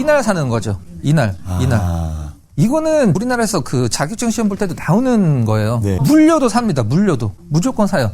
이날 사는 거죠. 이날. 이거는 우리나라에서 그 자격증 시험 볼 때도 나오는 거예요. 네. 물려도 삽니다. 물려도. 무조건 사요.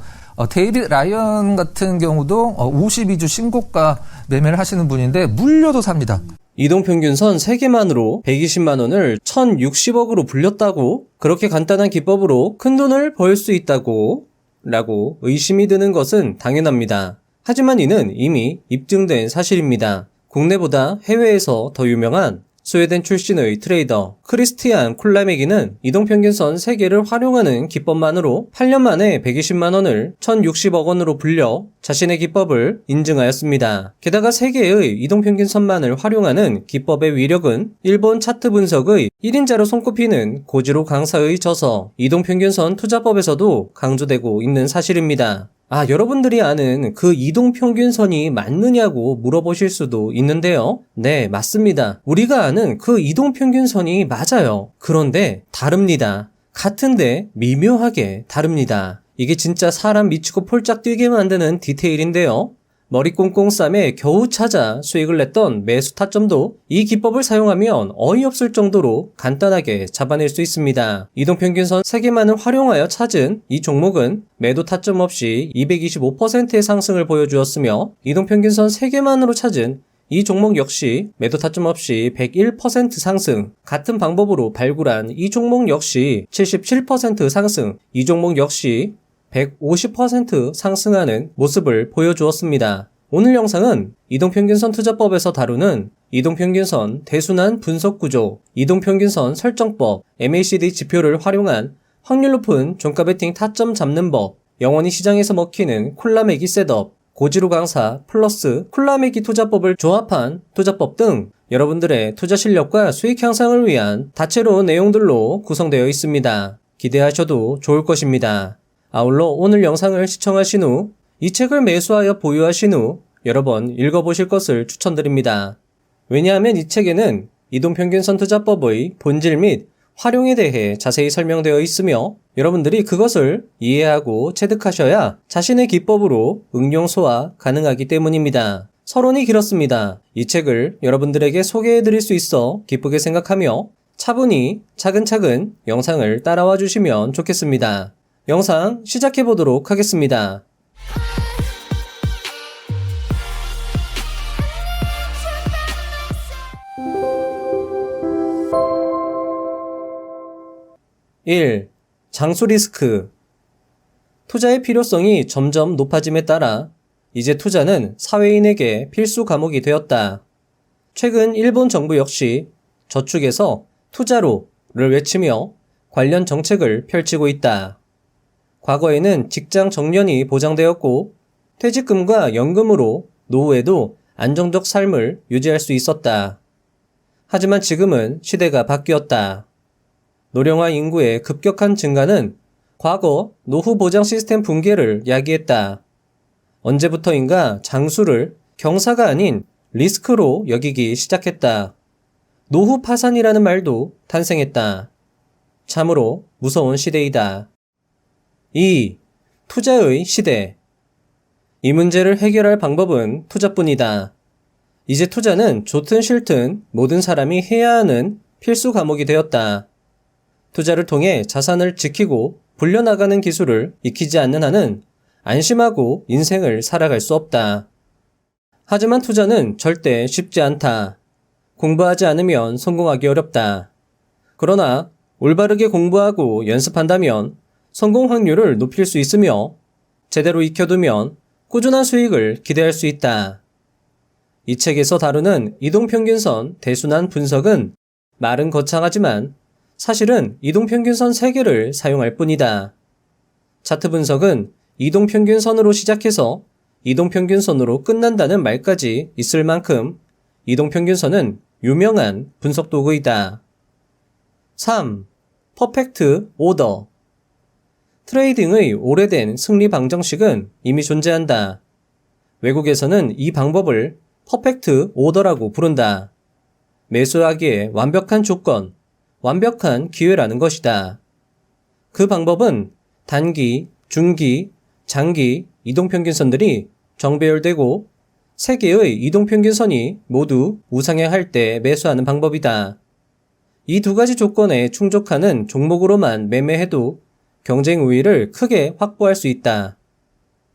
데이빗 라이언 같은 경우도 52주 신고가 매매를 하시는 분인데 물려도 삽니다. 이동평균선 3개만으로 120만 원을 1,060억으로 불렸다고? 그렇게 간단한 기법으로 큰돈을 벌 수 있다고? 라고 의심이 드는 것은 당연합니다. 하지만 이는 이미 입증된 사실입니다. 국내보다 해외에서 더 유명한 스웨덴 출신의 트레이더 크리스티안 콜라메기는 이동평균선 3개를 활용하는 기법만으로 8년 만에 120만 원을 1,060억 원으로 불려 자신의 기법을 인증하였습니다. 게다가 3개의 이동평균선만을 활용하는 기법의 위력은 일본 차트 분석의 1인자로 손꼽히는 고지로 강사의 저서 이동평균선 투자법에서도 강조되고 있는 사실입니다. 여러분들이 아는 그 이동평균선이 맞느냐고 물어보실 수도 있는데요. 네, 맞습니다. 우리가 아는 그 이동평균선이 맞아요. 그런데 다릅니다. 같은데 미묘하게 다릅니다. 이게 진짜 사람 미치고 폴짝 뛰게 만드는 디테일인데요. 머리 꽁꽁 쌈에 겨우 찾아 수익을 냈던 매수 타점도 이 기법을 사용하면 어이없을 정도로 간단하게 잡아낼 수 있습니다. 이동평균선 3개만을 활용하여 찾은 이 종목은 매도 타점 없이 225%의 상승을 보여주었으며 이동평균선 3개만으로 찾은 이 종목 역시 매도 타점 없이 101% 상승, 같은 방법으로 발굴한 이 종목 역시 77% 상승, 이 종목 역시 150% 상승하는 모습을 보여주었습니다. 오늘 영상은 이동평균선 투자법에서 다루는 이동평균선 대순환 분석구조, 이동평균선 설정법, MACD 지표를 활용한 확률 높은 종가 베팅 타점 잡는 법, 영원히 시장에서 먹히는 콜라매기 셋업, 고지로 강사 플러스 콜라매기 투자법을 조합한 투자법 등 여러분들의 투자 실력과 수익 향상을 위한 다채로운 내용들로 구성되어 있습니다. 기대하셔도 좋을 것입니다. 아울러 오늘 영상을 시청하신 후 이 책을 매수하여 보유하신 후 여러 번 읽어보실 것을 추천드립니다. 왜냐하면 이 책에는 이동평균선 투자법의 본질 및 활용에 대해 자세히 설명되어 있으며 여러분들이 그것을 이해하고 체득하셔야 자신의 기법으로 응용 소화 가능하기 때문입니다. 서론이 길었습니다. 이 책을 여러분들에게 소개해드릴 수 있어 기쁘게 생각하며 차분히 차근차근 영상을 따라와 주시면 좋겠습니다. 영상 시작해보도록 하겠습니다. (1) 장수 리스크. 투자의 필요성이 점점 높아짐에 따라 이제 투자는 사회인에게 필수 과목이 되었다. 최근 일본 정부 역시 저축에서 투자로를 외치며 관련 정책을 펼치고 있다. 과거에는 직장 정년이 보장되었고 퇴직금과 연금으로 노후에도 안정적 삶을 유지할 수 있었다. 하지만 지금은 시대가 바뀌었다. 노령화 인구의 급격한 증가는 과거 노후 보장 시스템 붕괴를 야기했다. 언제부터인가 장수를 경사가 아닌 리스크로 여기기 시작했다. 노후 파산이라는 말도 탄생했다. 참으로 무서운 시대이다. 2. 투자의 시대. 이 문제를 해결할 방법은 투자뿐이다. 이제 투자는 좋든 싫든 모든 사람이 해야 하는 필수 과목이 되었다. 투자를 통해 자산을 지키고 불려나가는 기술을 익히지 않는 한은 안심하고 인생을 살아갈 수 없다. 하지만 투자는 절대 쉽지 않다. 공부하지 않으면 성공하기 어렵다. 그러나 올바르게 공부하고 연습한다면 성공 확률을 높일 수 있으며 제대로 익혀두면 꾸준한 수익을 기대할 수 있다. 이 책에서 다루는 이동평균선 대순환 분석은 말은 거창하지만 사실은 이동평균선 3개를 사용할 뿐이다. 차트 분석은 이동평균선으로 시작해서 이동평균선으로 끝난다는 말까지 있을 만큼 이동평균선은 유명한 분석 도구이다. 3. 퍼펙트 오더. 트레이딩의 오래된 승리 방정식은 이미 존재한다. 외국에서는 이 방법을 퍼펙트 오더라고 부른다. 매수하기에 완벽한 조건, 완벽한 기회라는 것이다. 그 방법은 단기, 중기, 장기 이동평균선들이 정배열되고 세 개의 이동평균선이 모두 우상향할 때 매수하는 방법이다. 이 두 가지 조건에 충족하는 종목으로만 매매해도 경쟁 우위를 크게 확보할 수 있다.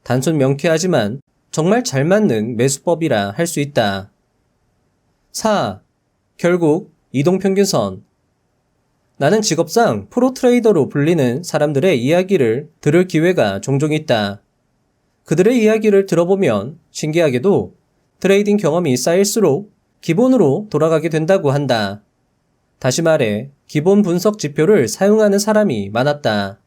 단순 명쾌하지만 정말 잘 맞는 매수법이라 할 수 있다. 4. 결국 이동평균선. 나는 직업상 프로트레이더로 불리는 사람들의 이야기를 들을 기회가 종종 있다. 그들의 이야기를 들어보면 신기하게도 트레이딩 경험이 쌓일수록 기본으로 돌아가게 된다고 한다. 다시 말해 기본 분석 지표를 사용하는 사람이 많았다.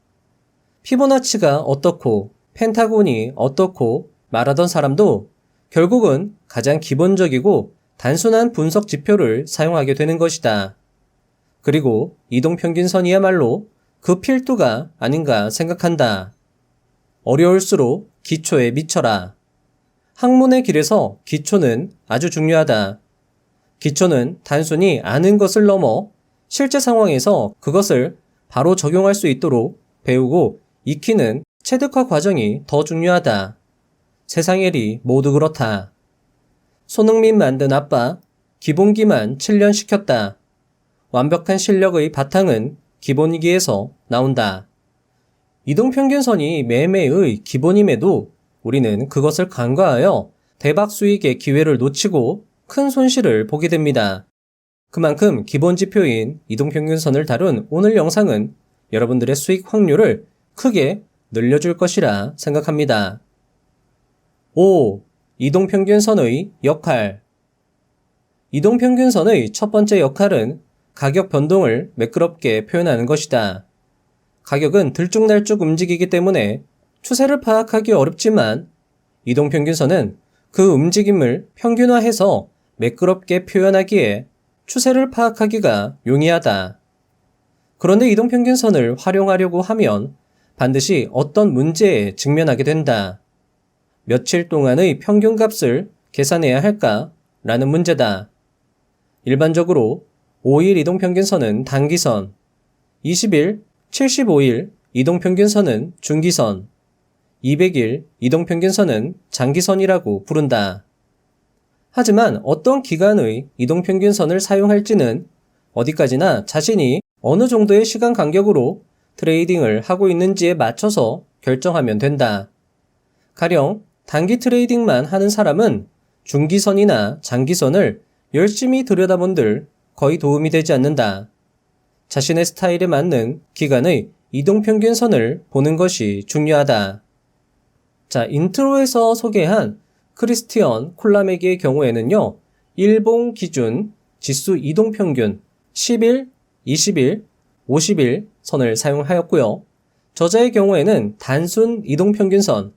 피보나치가 어떻고 펜타곤이 어떻고 말하던 사람도 결국은 가장 기본적이고 단순한 분석 지표를 사용하게 되는 것이다. 그리고 이동평균선이야말로 그 필두가 아닌가 생각한다. 어려울수록 기초에 미쳐라. 학문의 길에서 기초는 아주 중요하다. 기초는 단순히 아는 것을 넘어 실제 상황에서 그것을 바로 적용할 수 있도록 배우고 익히는 체득화 과정이 더 중요하다. 세상의 일이 모두 그렇다. 손흥민 만든 아빠, 기본기만 7년 시켰다. 완벽한 실력의 바탕은 기본기에서 나온다. 이동평균선이 매매의 기본임에도 우리는 그것을 간과하여 대박 수익의 기회를 놓치고 큰 손실을 보게 됩니다. 그만큼 기본 지표인 이동평균선을 다룬 오늘 영상은 여러분들의 수익 확률을 크게 늘려줄 것이라 생각합니다. 5. 이동평균선의 역할. 이동평균선의 첫 번째 역할은 가격 변동을 매끄럽게 표현하는 것이다. 가격은 들쭉날쭉 움직이기 때문에 추세를 파악하기 어렵지만 이동평균선은 그 움직임을 평균화해서 매끄럽게 표현하기에 추세를 파악하기가 용이하다. 그런데 이동평균선을 활용하려고 하면 반드시 어떤 문제에 직면하게 된다. 며칠 동안의 평균값을 계산해야 할까? 라는 문제다. 일반적으로 5일 이동평균선은 단기선, 20일, 75일 이동평균선은 중기선, 200일 이동평균선은 장기선이라고 부른다. 하지만 어떤 기간의 이동평균선을 사용할지는 어디까지나 자신이 어느 정도의 시간 간격으로 트레이딩을 하고 있는지에 맞춰서 결정하면 된다. 가령 단기 트레이딩만 하는 사람은 중기선이나 장기선을 열심히 들여다본들 거의 도움이 되지 않는다. 자신의 스타일에 맞는 기간의 이동평균선을 보는 것이 중요하다. 자, 인트로에서 소개한 크리스티언 콜라메기의 경우에는요, 일봉 기준 지수 이동평균 10일, 20일, 50일 선을 사용하였고요. 저자의 경우에는 단순 이동평균선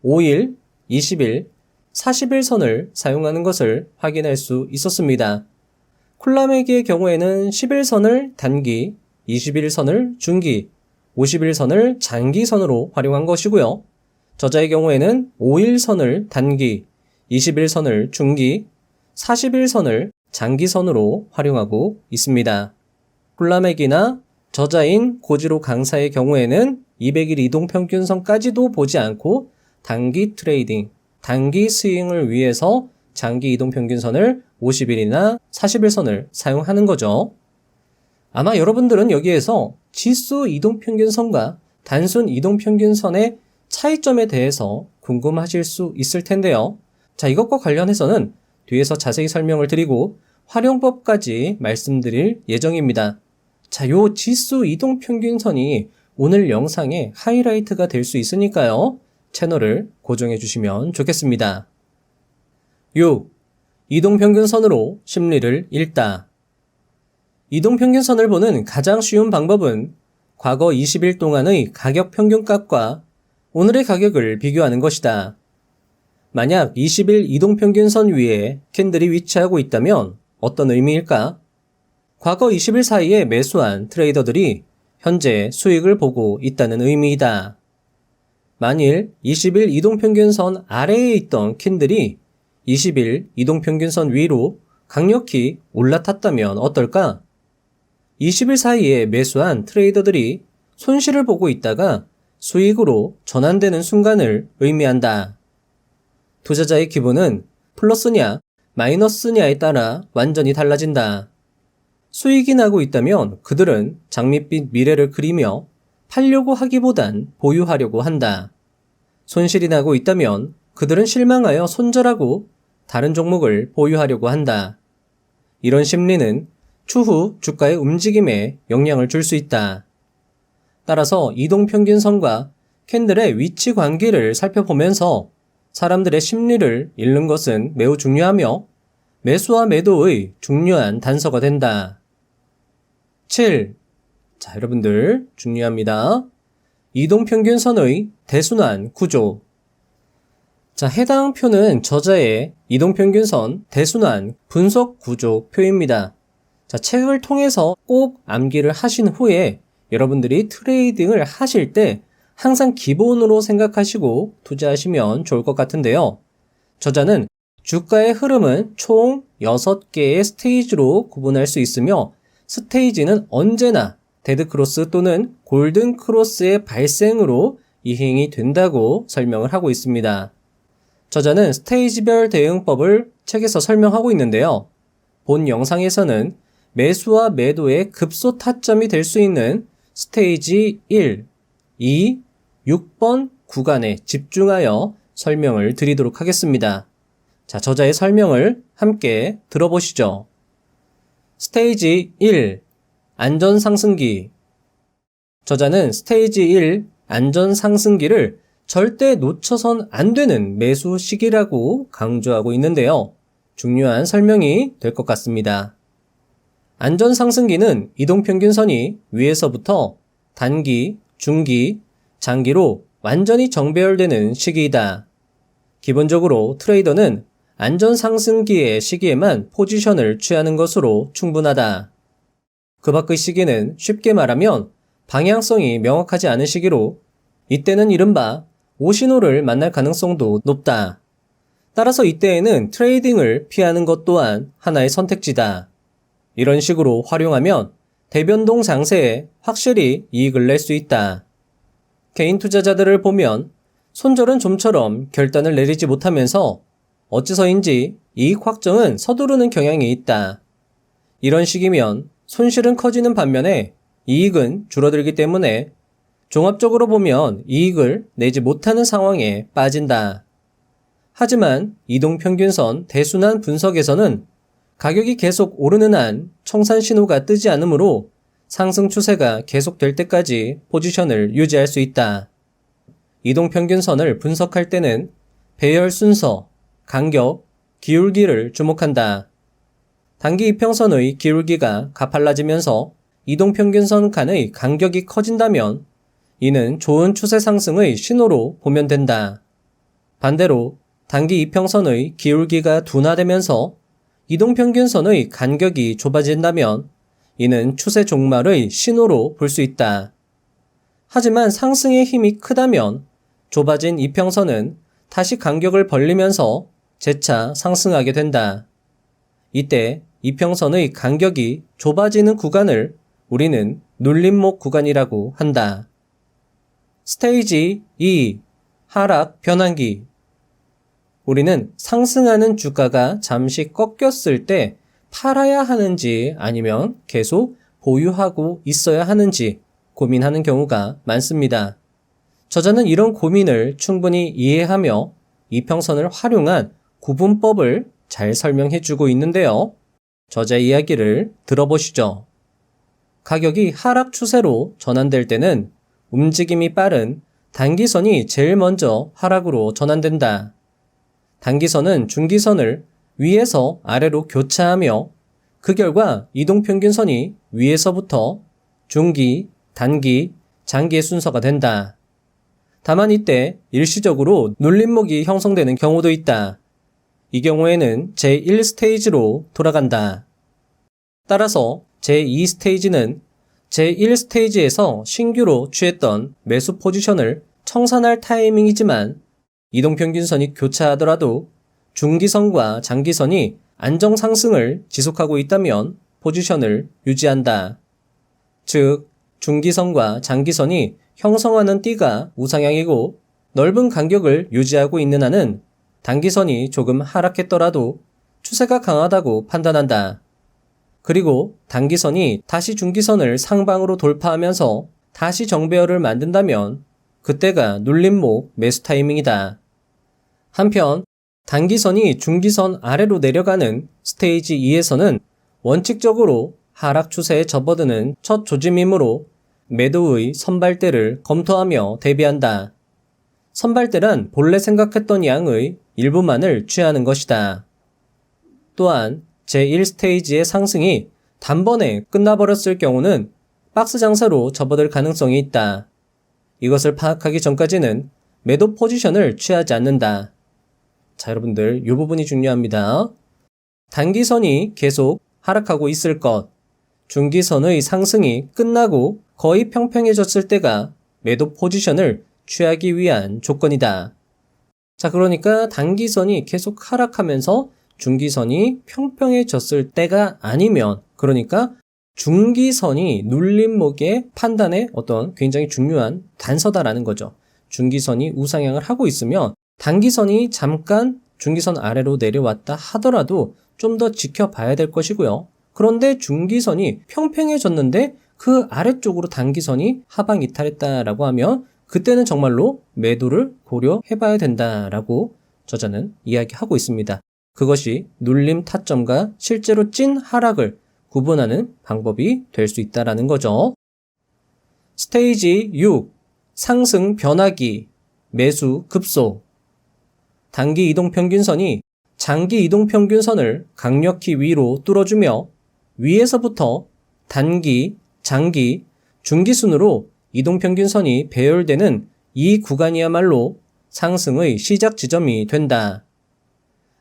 5일, 20일, 40일 선을 사용하는 것을 확인할 수 있었습니다. 콜라메기의 경우에는 10일선을 단기, 21일선을 중기, 50일선을 장기선으로 활용한 것이고요. 저자의 경우에는 5일선을 단기, 20일선을 중기, 40일선을 장기선으로 활용하고 있습니다. 콜라메기나 저자인 고지로 강사의 경우에는 200일 이동평균선까지도 보지 않고 단기 트레이딩, 단기 스윙을 위해서 장기 이동평균선을 50일이나 40일선을 사용하는 거죠. 아마 여러분들은 여기에서 지수 이동평균선과 단순 이동평균선의 차이점에 대해서 궁금하실 수 있을 텐데요. 자, 이것과 관련해서는 뒤에서 자세히 설명을 드리고 활용법까지 말씀드릴 예정입니다. 자, 요 지수 이동평균선이 오늘 영상의 하이라이트가 될 수 있으니까요. 채널을 고정해 주시면 좋겠습니다. 6. 이동평균선으로 심리를 읽다. 이동평균선을 보는 가장 쉬운 방법은 과거 20일 동안의 가격 평균값과 오늘의 가격을 비교하는 것이다. 만약 20일 이동평균선 위에 캔들이 위치하고 있다면 어떤 의미일까? 과거 20일 사이에 매수한 트레이더들이 현재 수익을 보고 있다는 의미이다. 만일 20일 이동평균선 아래에 있던 캔들이 20일 이동평균선 위로 강력히 올라탔다면 어떨까? 20일 사이에 매수한 트레이더들이 손실을 보고 있다가 수익으로 전환되는 순간을 의미한다. 투자자의 기분은 플러스냐 마이너스냐에 따라 완전히 달라진다. 수익이 나고 있다면 그들은 장밋빛 미래를 그리며 팔려고 하기보단 보유하려고 한다. 손실이 나고 있다면 그들은 실망하여 손절하고 다른 종목을 보유하려고 한다. 이런 심리는 추후 주가의 움직임에 영향을 줄 수 있다. 따라서 이동평균선과 캔들의 위치 관계를 살펴보면서 사람들의 심리를 읽는 것은 매우 중요하며 매수와 매도의 중요한 단서가 된다. 7. 자, 여러분들 중요합니다. 이동평균선의 대순환 구조. 자, 해당 표는 저자의 이동평균선 대순환 분석 구조 표입니다. 자, 책을 통해서 꼭 암기를 하신 후에 여러분들이 트레이딩을 하실 때 항상 기본으로 생각하시고 투자하시면 좋을 것 같은데요. 저자는 주가의 흐름은 총 6개의 스테이지로 구분할 수 있으며 스테이지는 언제나 데드크로스 또는 골든크로스의 발생으로 이행이 된다고 설명을 하고 있습니다. 저자는 스테이지별 대응법을 책에서 설명하고 있는데요. 본 영상에서는 매수와 매도의 급소 타점이 될 수 있는 스테이지 1, 2, 6번 구간에 집중하여 설명을 드리도록 하겠습니다. 자, 저자의 설명을 함께 들어보시죠. 스테이지 1, 안전상승기. 저자는 스테이지 1, 안전상승기를 절대 놓쳐선 안 되는 매수 시기라고 강조하고 있는데요. 중요한 설명이 될 것 같습니다. 안전상승기는 이동평균선이 위에서부터 단기, 중기, 장기로 완전히 정배열되는 시기이다. 기본적으로 트레이더는 안전상승기의 시기에만 포지션을 취하는 것으로 충분하다. 그 밖의 시기는 쉽게 말하면 방향성이 명확하지 않은 시기로 이때는 이른바 오신호를 만날 가능성도 높다. 따라서 이때에는 트레이딩을 피하는 것 또한 하나의 선택지다. 이런 식으로 활용하면 대변동 장세에 확실히 이익을 낼 수 있다. 개인 투자자들을 보면 손절은 좀처럼 결단을 내리지 못하면서 어째서인지 이익 확정은 서두르는 경향이 있다. 이런 식이면 손실은 커지는 반면에 이익은 줄어들기 때문에 종합적으로 보면 이익을 내지 못하는 상황에 빠진다. 하지만 이동평균선 대순환 분석에서는 가격이 계속 오르는 한 청산 신호가 뜨지 않으므로 상승 추세가 계속될 때까지 포지션을 유지할 수 있다. 이동평균선을 분석할 때는 배열 순서, 간격, 기울기를 주목한다. 단기 이평선의 기울기가 가팔라지면서 이동평균선 간의 간격이 커진다면 이는 좋은 추세 상승의 신호로 보면 된다. 반대로 단기 이평선의 기울기가 둔화되면서 이동평균선의 간격이 좁아진다면 이는 추세 종말의 신호로 볼 수 있다. 하지만 상승의 힘이 크다면 좁아진 이평선은 다시 간격을 벌리면서 재차 상승하게 된다. 이때 이평선의 간격이 좁아지는 구간을 우리는 눌림목 구간이라고 한다. 스테이지 2. 하락 변환기. 우리는 상승하는 주가가 잠시 꺾였을 때 팔아야 하는지 아니면 계속 보유하고 있어야 하는지 고민하는 경우가 많습니다. 저자는 이런 고민을 충분히 이해하며 이평선을 활용한 구분법을 잘 설명해주고 있는데요. 저자 이야기를 들어보시죠. 가격이 하락 추세로 전환될 때는 움직임이 빠른 단기선이 제일 먼저 하락으로 전환된다. 단기선은 중기선을 위에서 아래로 교차하며 그 결과 이동평균선이 위에서부터 중기, 단기, 장기의 순서가 된다. 다만 이때 일시적으로 눌림목이 형성되는 경우도 있다. 이 경우에는 제1스테이지로 돌아간다. 따라서 제2스테이지는 제1스테이지에서 신규로 취했던 매수 포지션을 청산할 타이밍이지만 이동평균선이 교차하더라도 중기선과 장기선이 안정 상승을 지속하고 있다면 포지션을 유지한다. 즉, 중기선과 장기선이 형성하는 띠가 우상향이고 넓은 간격을 유지하고 있는 한은 단기선이 조금 하락했더라도 추세가 강하다고 판단한다. 그리고 단기선이 다시 중기선을 상방으로 돌파하면서 다시 정배열을 만든다면 그때가 눌림목 매수 타이밍이다. 한편 단기선이 중기선 아래로 내려가는 스테이지 2에서는 원칙적으로 하락 추세에 접어드는 첫 조짐이므로 매도의 선발대를 검토하며 대비한다. 선발대란 본래 생각했던 양의 일부만을 취하는 것이다. 또한 제1스테이지의 상승이 단번에 끝나버렸을 경우는 박스 장사로 접어들 가능성이 있다. 이것을 파악하기 전까지는 매도 포지션을 취하지 않는다. 자, 여러분들 이 부분이 중요합니다. 단기선이 계속 하락하고 있을 것, 중기선의 상승이 끝나고 거의 평평해졌을 때가 매도 포지션을 취하기 위한 조건이다. 자, 그러니까 단기선이 계속 하락하면서 중기선이 평평해졌을 때가 아니면, 그러니까 중기선이 눌림목의 판단에 어떤 굉장히 중요한 단서다라는 거죠. 중기선이 우상향을 하고 있으면 단기선이 잠깐 중기선 아래로 내려왔다 하더라도 좀 더 지켜봐야 될 것이고요. 그런데 중기선이 평평해졌는데 그 아래쪽으로 단기선이 하방 이탈했다라고 하면 그때는 정말로 매도를 고려해봐야 된다라고 저자는 이야기하고 있습니다. 그것이 눌림 타점과 실제로 찐 하락을 구분하는 방법이 될 수 있다라는 거죠. 스테이지 6. 상승 변화기, 매수 급소. 단기 이동평균선이 장기 이동평균선을 강력히 위로 뚫어주며 위에서부터 단기, 장기, 중기순으로 이동평균선이 배열되는 이 구간이야말로 상승의 시작 지점이 된다.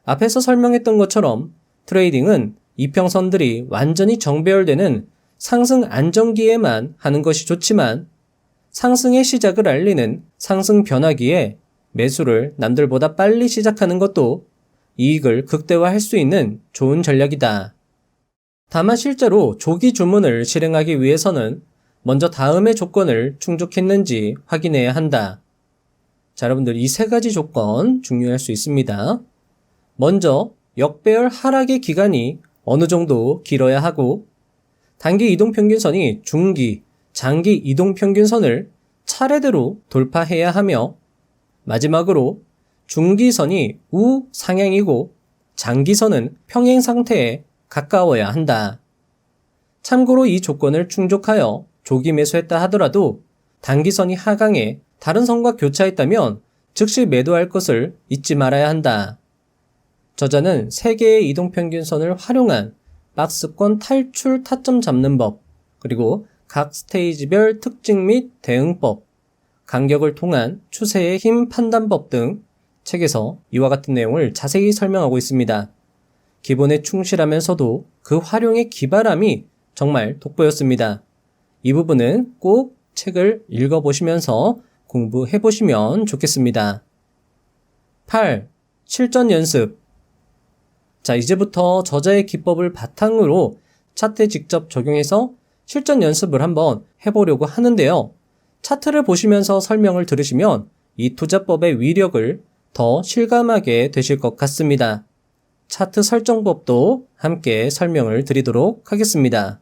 앞에서 설명했던 것처럼 트레이딩은 이평선들이 완전히 정배열되는 상승 안정기에만 하는 것이 좋지만 상승의 시작을 알리는 상승 변화기에 매수를 남들보다 빨리 시작하는 것도 이익을 극대화할 수 있는 좋은 전략이다. 다만 실제로 조기 주문을 실행하기 위해서는 먼저 다음의 조건을 충족했는지 확인해야 한다. 자, 여러분들 이 세 가지 조건 중요할 수 있습니다. 먼저 역배열 하락의 기간이 어느 정도 길어야 하고 단기 이동평균선이 중기, 장기 이동평균선을 차례대로 돌파해야 하며 마지막으로 중기선이 우상향이고 장기선은 평행 상태에 가까워야 한다. 참고로 이 조건을 충족하여 조기 매수했다 하더라도 단기선이 하강해 다른 선과 교차했다면 즉시 매도할 것을 잊지 말아야 한다. 저자는 3개의 이동평균선을 활용한 박스권 탈출 타점 잡는 법, 그리고 각 스테이지별 특징 및 대응법, 간격을 통한 추세의 힘 판단법 등 책에서 이와 같은 내용을 자세히 설명하고 있습니다. 기본에 충실하면서도 그 활용의 기발함이 정말 돋보였습니다. 이 부분은 꼭 책을 읽어보시면서 공부해보시면 좋겠습니다. 8. 실전 연습. 자, 이제부터 저자의 기법을 바탕으로 차트에 직접 적용해서 실전 연습을 한번 해보려고 하는데요. 차트를 보시면서 설명을 들으시면 이 투자법의 위력을 더 실감하게 되실 것 같습니다. 차트 설정법도 함께 설명을 드리도록 하겠습니다.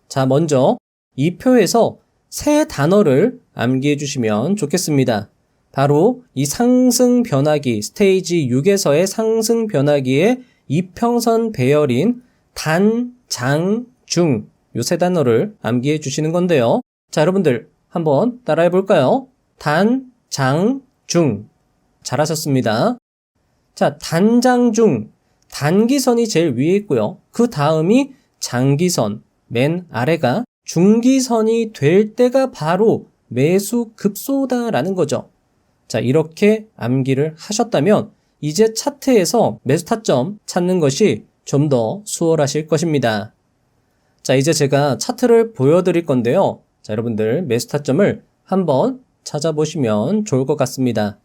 자, 먼저 이 표에서 세 단어를 암기해 주시면 좋겠습니다. 바로 이 상승 변화기, 스테이지 6에서의 상승 변화기의 이평선 배열인 단, 장, 중, 요 세 단어를 암기해 주시는 건데요. 자, 여러분들 한번 따라해 볼까요? 단, 장, 중. 잘하셨습니다. 자, 단장중, 단기선이 제일 위에 있고요. 그 다음이 장기선, 맨 아래가 중기선이 될 때가 바로 매수 급소다라는 거죠. 자, 이렇게 암기를 하셨다면 이제 차트에서 매수 타점 찾는 것이 좀 더 수월하실 것입니다. 자, 이제 제가 차트를 보여드릴 건데요. 자, 여러분들 매수 타점을 한번 찾아보시면 좋을 것 같습니다.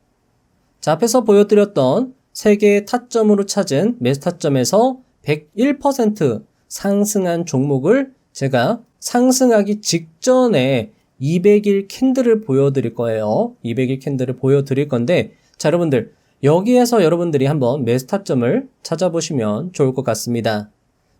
자, 앞에서 보여드렸던 3개의 타점으로 찾은 매수 타점에서 101% 상승한 종목을 제가 상승하기 직전에 200일 캔들을 보여드릴 거예요. 200일 캔들을 보여드릴 건데, 자, 여러분들 여기에서 여러분들이 한번 매수 타점을 찾아보시면 좋을 것 같습니다.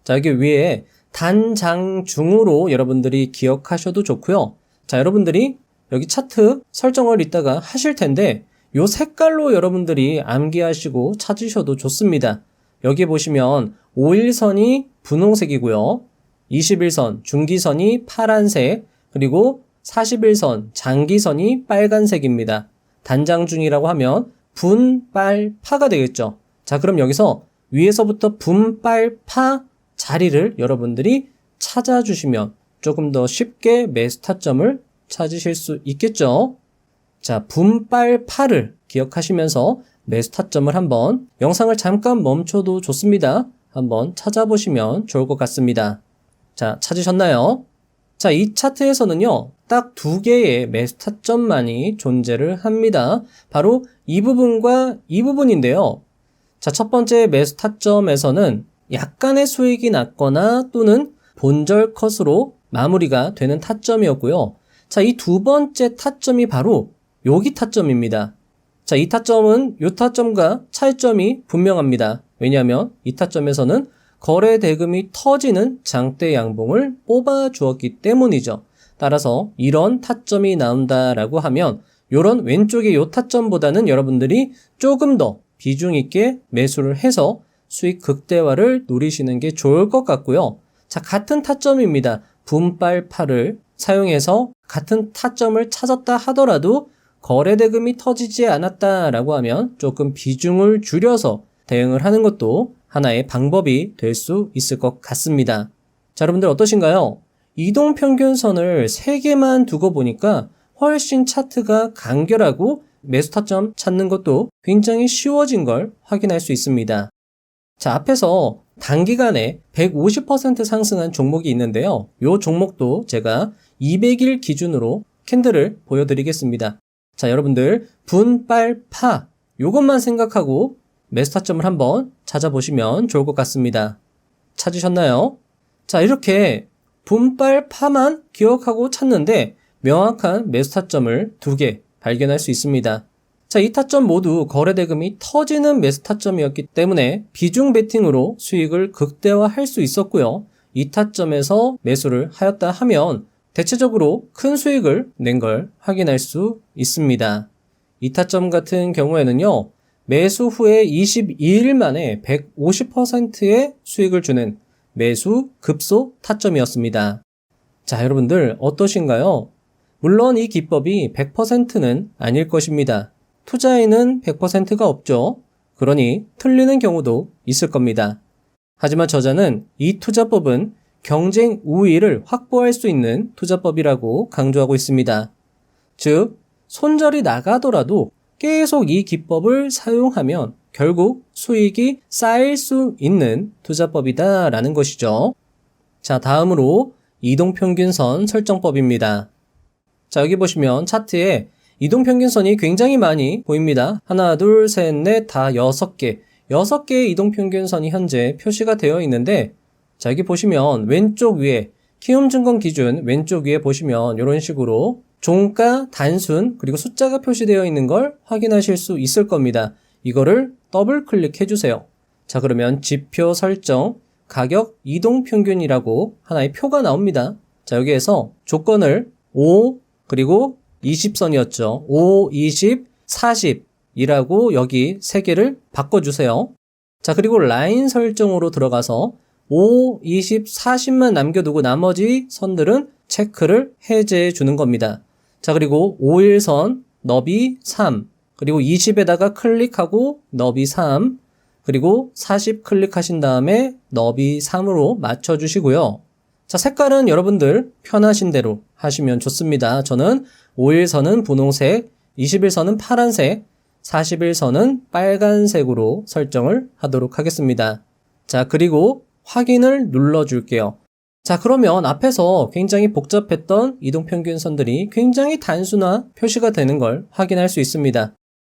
자, 여기 위에 단장중으로 여러분들이 기억하셔도 좋고요. 자, 여러분들이 여기 차트 설정을 이따가 하실 텐데 요 색깔로 여러분들이 암기하시고 찾으셔도 좋습니다. 여기 보시면 5일선이 분홍색이고요. 21선 중기선이 파란색, 그리고 41선 장기선이 빨간색입니다. 단장중이라고 하면 분빨파가 되겠죠. 자, 그럼 여기서 위에서부터 분빨파 자리를 여러분들이 찾아주시면 조금 더 쉽게 매수 타점을 찾으실 수 있겠죠. 자, 분빨파를 기억하시면서 매수 타점을 한번 영상을 잠깐 멈춰도 좋습니다. 한번 찾아보시면 좋을 것 같습니다. 자, 찾으셨나요? 자, 이 차트에서는요, 딱 두 개의 매수 타점만이 존재를 합니다. 바로 이 부분과 이 부분인데요. 자, 첫 번째 매수 타점에서는 약간의 수익이 났거나 또는 본절 컷으로 마무리가 되는 타점이었고요. 자, 이 두 번째 타점이 바로 여기 타점입니다. 자, 이 타점은 이 타점과 차이점이 분명합니다. 왜냐하면 이 타점에서는 거래 대금이 터지는 장대 양봉을 뽑아 주었기 때문이죠. 따라서 이런 타점이 나온다라고 하면 이런 왼쪽의 이 타점보다는 여러분들이 조금 더 비중 있게 매수를 해서 수익 극대화를 노리시는 게 좋을 것 같고요. 자, 같은 타점입니다. 분빨파를 사용해서 같은 타점을 찾았다 하더라도 거래 대금이 터지지 않았다라고 하면 조금 비중을 줄여서 대응을 하는 것도 하나의 방법이 될 수 있을 것 같습니다. 자, 여러분들 어떠신가요? 이동평균선을 3개만 두고 보니까 훨씬 차트가 간결하고 매수 타점 찾는 것도 굉장히 쉬워진 걸 확인할 수 있습니다. 자, 앞에서 단기간에 150% 상승한 종목이 있는데요. 이 종목도 제가 200일 기준으로 캔들을 보여드리겠습니다. 자, 여러분들 분빨파 요것만 생각하고 매수 타점을 한번 찾아보시면 좋을 것 같습니다. 찾으셨나요? 자, 이렇게 분빨파만 기억하고 찾는데 명확한 매수 타점을 2개 발견할 수 있습니다. 자, 이 타점 모두 거래 대금이 터지는 매수 타점이었기 때문에 비중 베팅으로 수익을 극대화할 수 있었고요. 이 타점에서 매수를 하였다 하면 대체적으로 큰 수익을 낸 걸 확인할 수 있습니다. 이 타점 같은 경우에는요, 매수 후에 22일 만에 150%의 수익을 주는 매수 급소 타점이었습니다. 자, 여러분들 어떠신가요? 물론 이 기법이 100%는 아닐 것입니다. 투자에는 100%가 없죠. 그러니 틀리는 경우도 있을 겁니다. 하지만 저자는 이 투자법은 경쟁 우위를 확보할 수 있는 투자법이라고 강조하고 있습니다. 즉, 손절이 나가더라도 계속 이 기법을 사용하면 결국 수익이 쌓일 수 있는 투자법이다라는 것이죠. 자, 다음으로 이동평균선 설정법입니다. 자, 여기 보시면 차트에 이동평균선이 굉장히 많이 보입니다. 하나, 둘, 셋, 넷, 다 6개. 6개의 이동평균선이 현재 표시가 되어 있는데, 자, 여기 보시면 왼쪽 위에, 키움증권 기준 왼쪽 위에 보시면 이런 식으로 종가, 단순, 그리고 숫자가 표시되어 있는 걸 확인하실 수 있을 겁니다. 이거를 더블 클릭해 주세요. 자, 그러면 지표 설정, 가격 이동평균이라고 하나의 표가 나옵니다. 자, 여기에서 조건을 5, 그리고 20선이었죠. 5, 20, 40이라고 여기 3개를 바꿔주세요. 자, 그리고 라인 설정으로 들어가서 5, 20, 40만 남겨두고 나머지 선들은 체크를 해제해 주는 겁니다. 자, 그리고 5일선 너비 3, 그리고 20에다가 클릭하고 너비 3, 그리고 40 클릭하신 다음에 너비 3으로 맞춰주시고요. 자, 색깔은 여러분들 편하신 대로 하시면 좋습니다. 저는 5일선은 분홍색, 20일선은 파란색, 40일선은 빨간색으로 설정을 하도록 하겠습니다. 자, 그리고 확인을 눌러줄게요. 자, 그러면 앞에서 굉장히 복잡했던 이동평균선들이 굉장히 단순화 표시가 되는 걸 확인할 수 있습니다.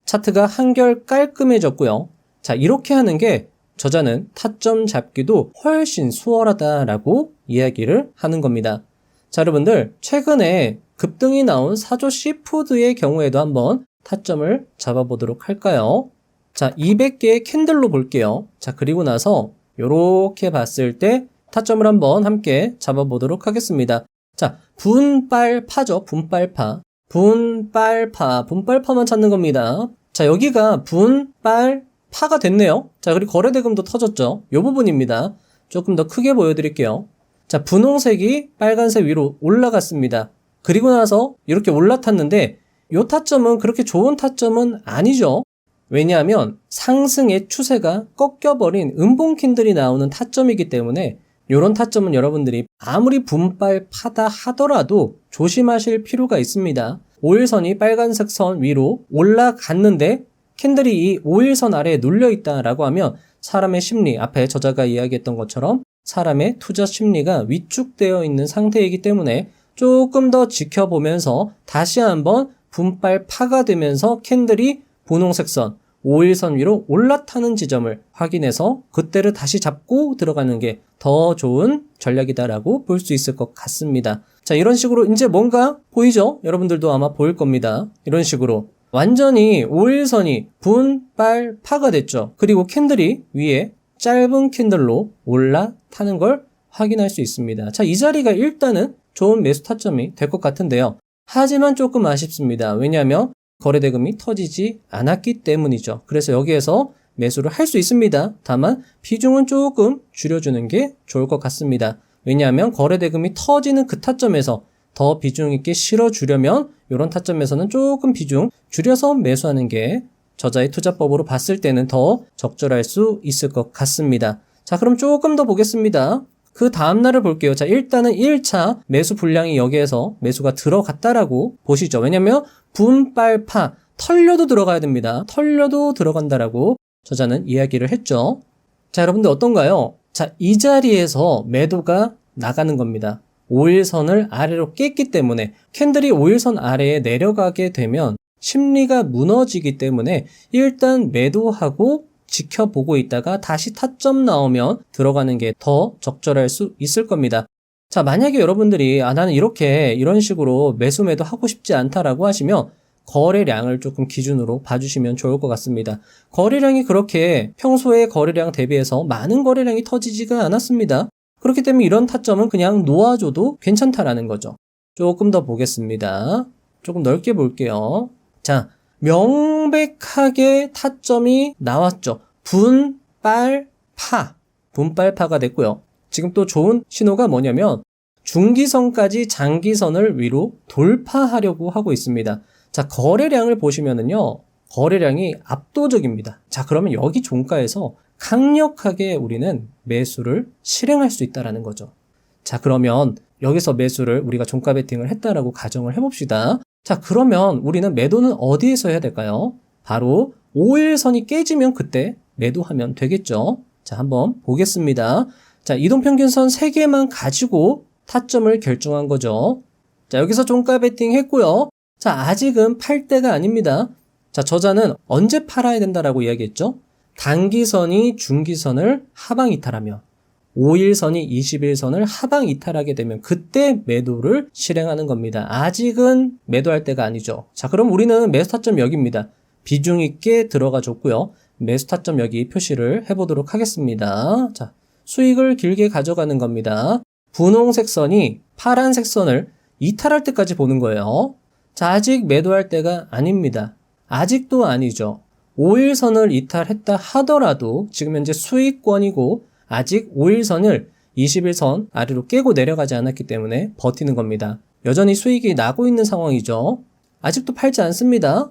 차트가 한결 깔끔해졌고요. 자, 이렇게 하는 게 저자는 타점 잡기도 훨씬 수월하다라고 이야기를 하는 겁니다. 자, 여러분들 최근에 급등이 나온 사조 시푸드의 경우에도 한번 타점을 잡아보도록 할까요? 자, 200개의 캔들로 볼게요. 자, 그리고 나서 요렇게 봤을 때 타점을 한번 함께 잡아보도록 하겠습니다. 자, 분빨파죠. 분빨파. 분빨파만 찾는 겁니다. 자, 여기가 분빨파가 됐네요. 자, 그리고 거래대금도 터졌죠. 요 부분입니다. 조금 더 크게 보여드릴게요. 자, 분홍색이 빨간색 위로 올라갔습니다. 그리고 나서 이렇게 올라탔는데 요 타점은 그렇게 좋은 타점은 아니죠. 왜냐하면 상승의 추세가 꺾여버린 음봉 캔들이 나오는 타점이기 때문에 이런 타점은 여러분들이 아무리 분빨파다 하더라도 조심하실 필요가 있습니다. 5일선이 빨간색 선 위로 올라갔는데 캔들이 이 5일선 아래에 눌려있다라고 하면 사람의 심리, 앞에 저자가 이야기했던 것처럼 사람의 투자 심리가 위축되어 있는 상태이기 때문에 조금 더 지켜보면서 다시 한번 분빨파가 되면서 캔들이 분홍색 선, 5일선 위로 올라타는 지점을 확인해서 그때를 다시 잡고 들어가는 게 더 좋은 전략이다라고 볼 수 있을 것 같습니다. 자, 이런 식으로 이제 뭔가 보이죠? 여러분들도 아마 보일 겁니다. 이런 식으로 완전히 5일선이 분빨파가 됐죠. 그리고 캔들이 위에 짧은 캔들로 올라타는 걸 확인할 수 있습니다. 자, 이 자리가 일단은 좋은 매수 타점이 될 것 같은데요. 하지만 조금 아쉽습니다. 왜냐하면 거래대금이 터지지 않았기 때문이죠. 그래서 여기에서 매수를 할 수 있습니다. 다만 비중은 조금 줄여주는 게 좋을 것 같습니다. 왜냐하면 거래대금이 터지는 그 타점에서 더 비중 있게 실어주려면 이런 타점에서는 조금 비중 줄여서 매수하는 게 저자의 투자법으로 봤을 때는 더 적절할 수 있을 것 같습니다. 자, 그럼 조금 더 보겠습니다. 그 다음날을 볼게요. 자, 일단은 1차 매수 분량이 여기에서 매수가 들어갔다라고 보시죠. 왜냐면 분빨파, 털려도 들어가야 됩니다. 털려도 들어간다라고 저자는 이야기를 했죠. 자, 여러분들 어떤가요? 자, 이 자리에서 매도가 나가는 겁니다. 5일선을 아래로 깼기 때문에 캔들이 5일선 아래에 내려가게 되면 심리가 무너지기 때문에 일단 매도하고 지켜보고 있다가 다시 타점 나오면 들어가는 게 더 적절할 수 있을 겁니다. 자, 만약에 여러분들이 나는 이런 식으로 매수 매도 하고 싶지 않다라고 하시면 거래량을 조금 기준으로 봐주시면 좋을 것 같습니다. 거래량이 그렇게 평소에 거래량 대비해서 많은 거래량이 터지지가 않았습니다. 그렇기 때문에 이런 타점은 그냥 놓아줘도 괜찮다라는 거죠. 조금 더 보겠습니다. 조금 넓게 볼게요. 자, 명백하게 타점이 나왔죠. 분빨파가 됐고요. 지금 또 좋은 신호가 뭐냐면 중기선까지 장기선을 위로 돌파하려고 하고 있습니다. 자, 거래량을 보시면은요, 거래량이 압도적입니다. 자, 그러면 여기 종가에서 강력하게 우리는 매수를 실행할 수 있다라는 거죠. 자, 그러면 여기서 매수를 우리가 종가 베팅을 했다라고 가정을 해봅시다. 자, 그러면 우리는 매도는 어디에서 해야 될까요? 바로 5일선이 깨지면 그때 매도하면 되겠죠. 자, 한번 보겠습니다. 자, 이동평균선 3개만 가지고 타점을 결정한 거죠. 자, 여기서 종가 베팅 했고요. 자, 아직은 팔 때가 아닙니다. 자, 저자는 언제 팔아야 된다라고 이야기했죠? 단기선이 중기선을 하방 이탈하면 5일선이 21선을 하방 이탈하게 되면 그때 매도를 실행하는 겁니다. 아직은 매도할 때가 아니죠. 자, 그럼 우리는 매수 타점 여기입니다. 비중 있게 들어가 줬고요. 매수 타점 여기 표시를 해보도록 하겠습니다. 자, 수익을 길게 가져가는 겁니다. 분홍색 선이 파란색 선을 이탈할 때까지 보는 거예요. 자, 아직 매도할 때가 아닙니다. 아직도 아니죠. 5일선을 이탈했다 하더라도 지금 현재 수익권이고 아직 5일선을 21선 아래로 깨고 내려가지 않았기 때문에 버티는 겁니다. 여전히 수익이 나고 있는 상황이죠. 아직도 팔지 않습니다.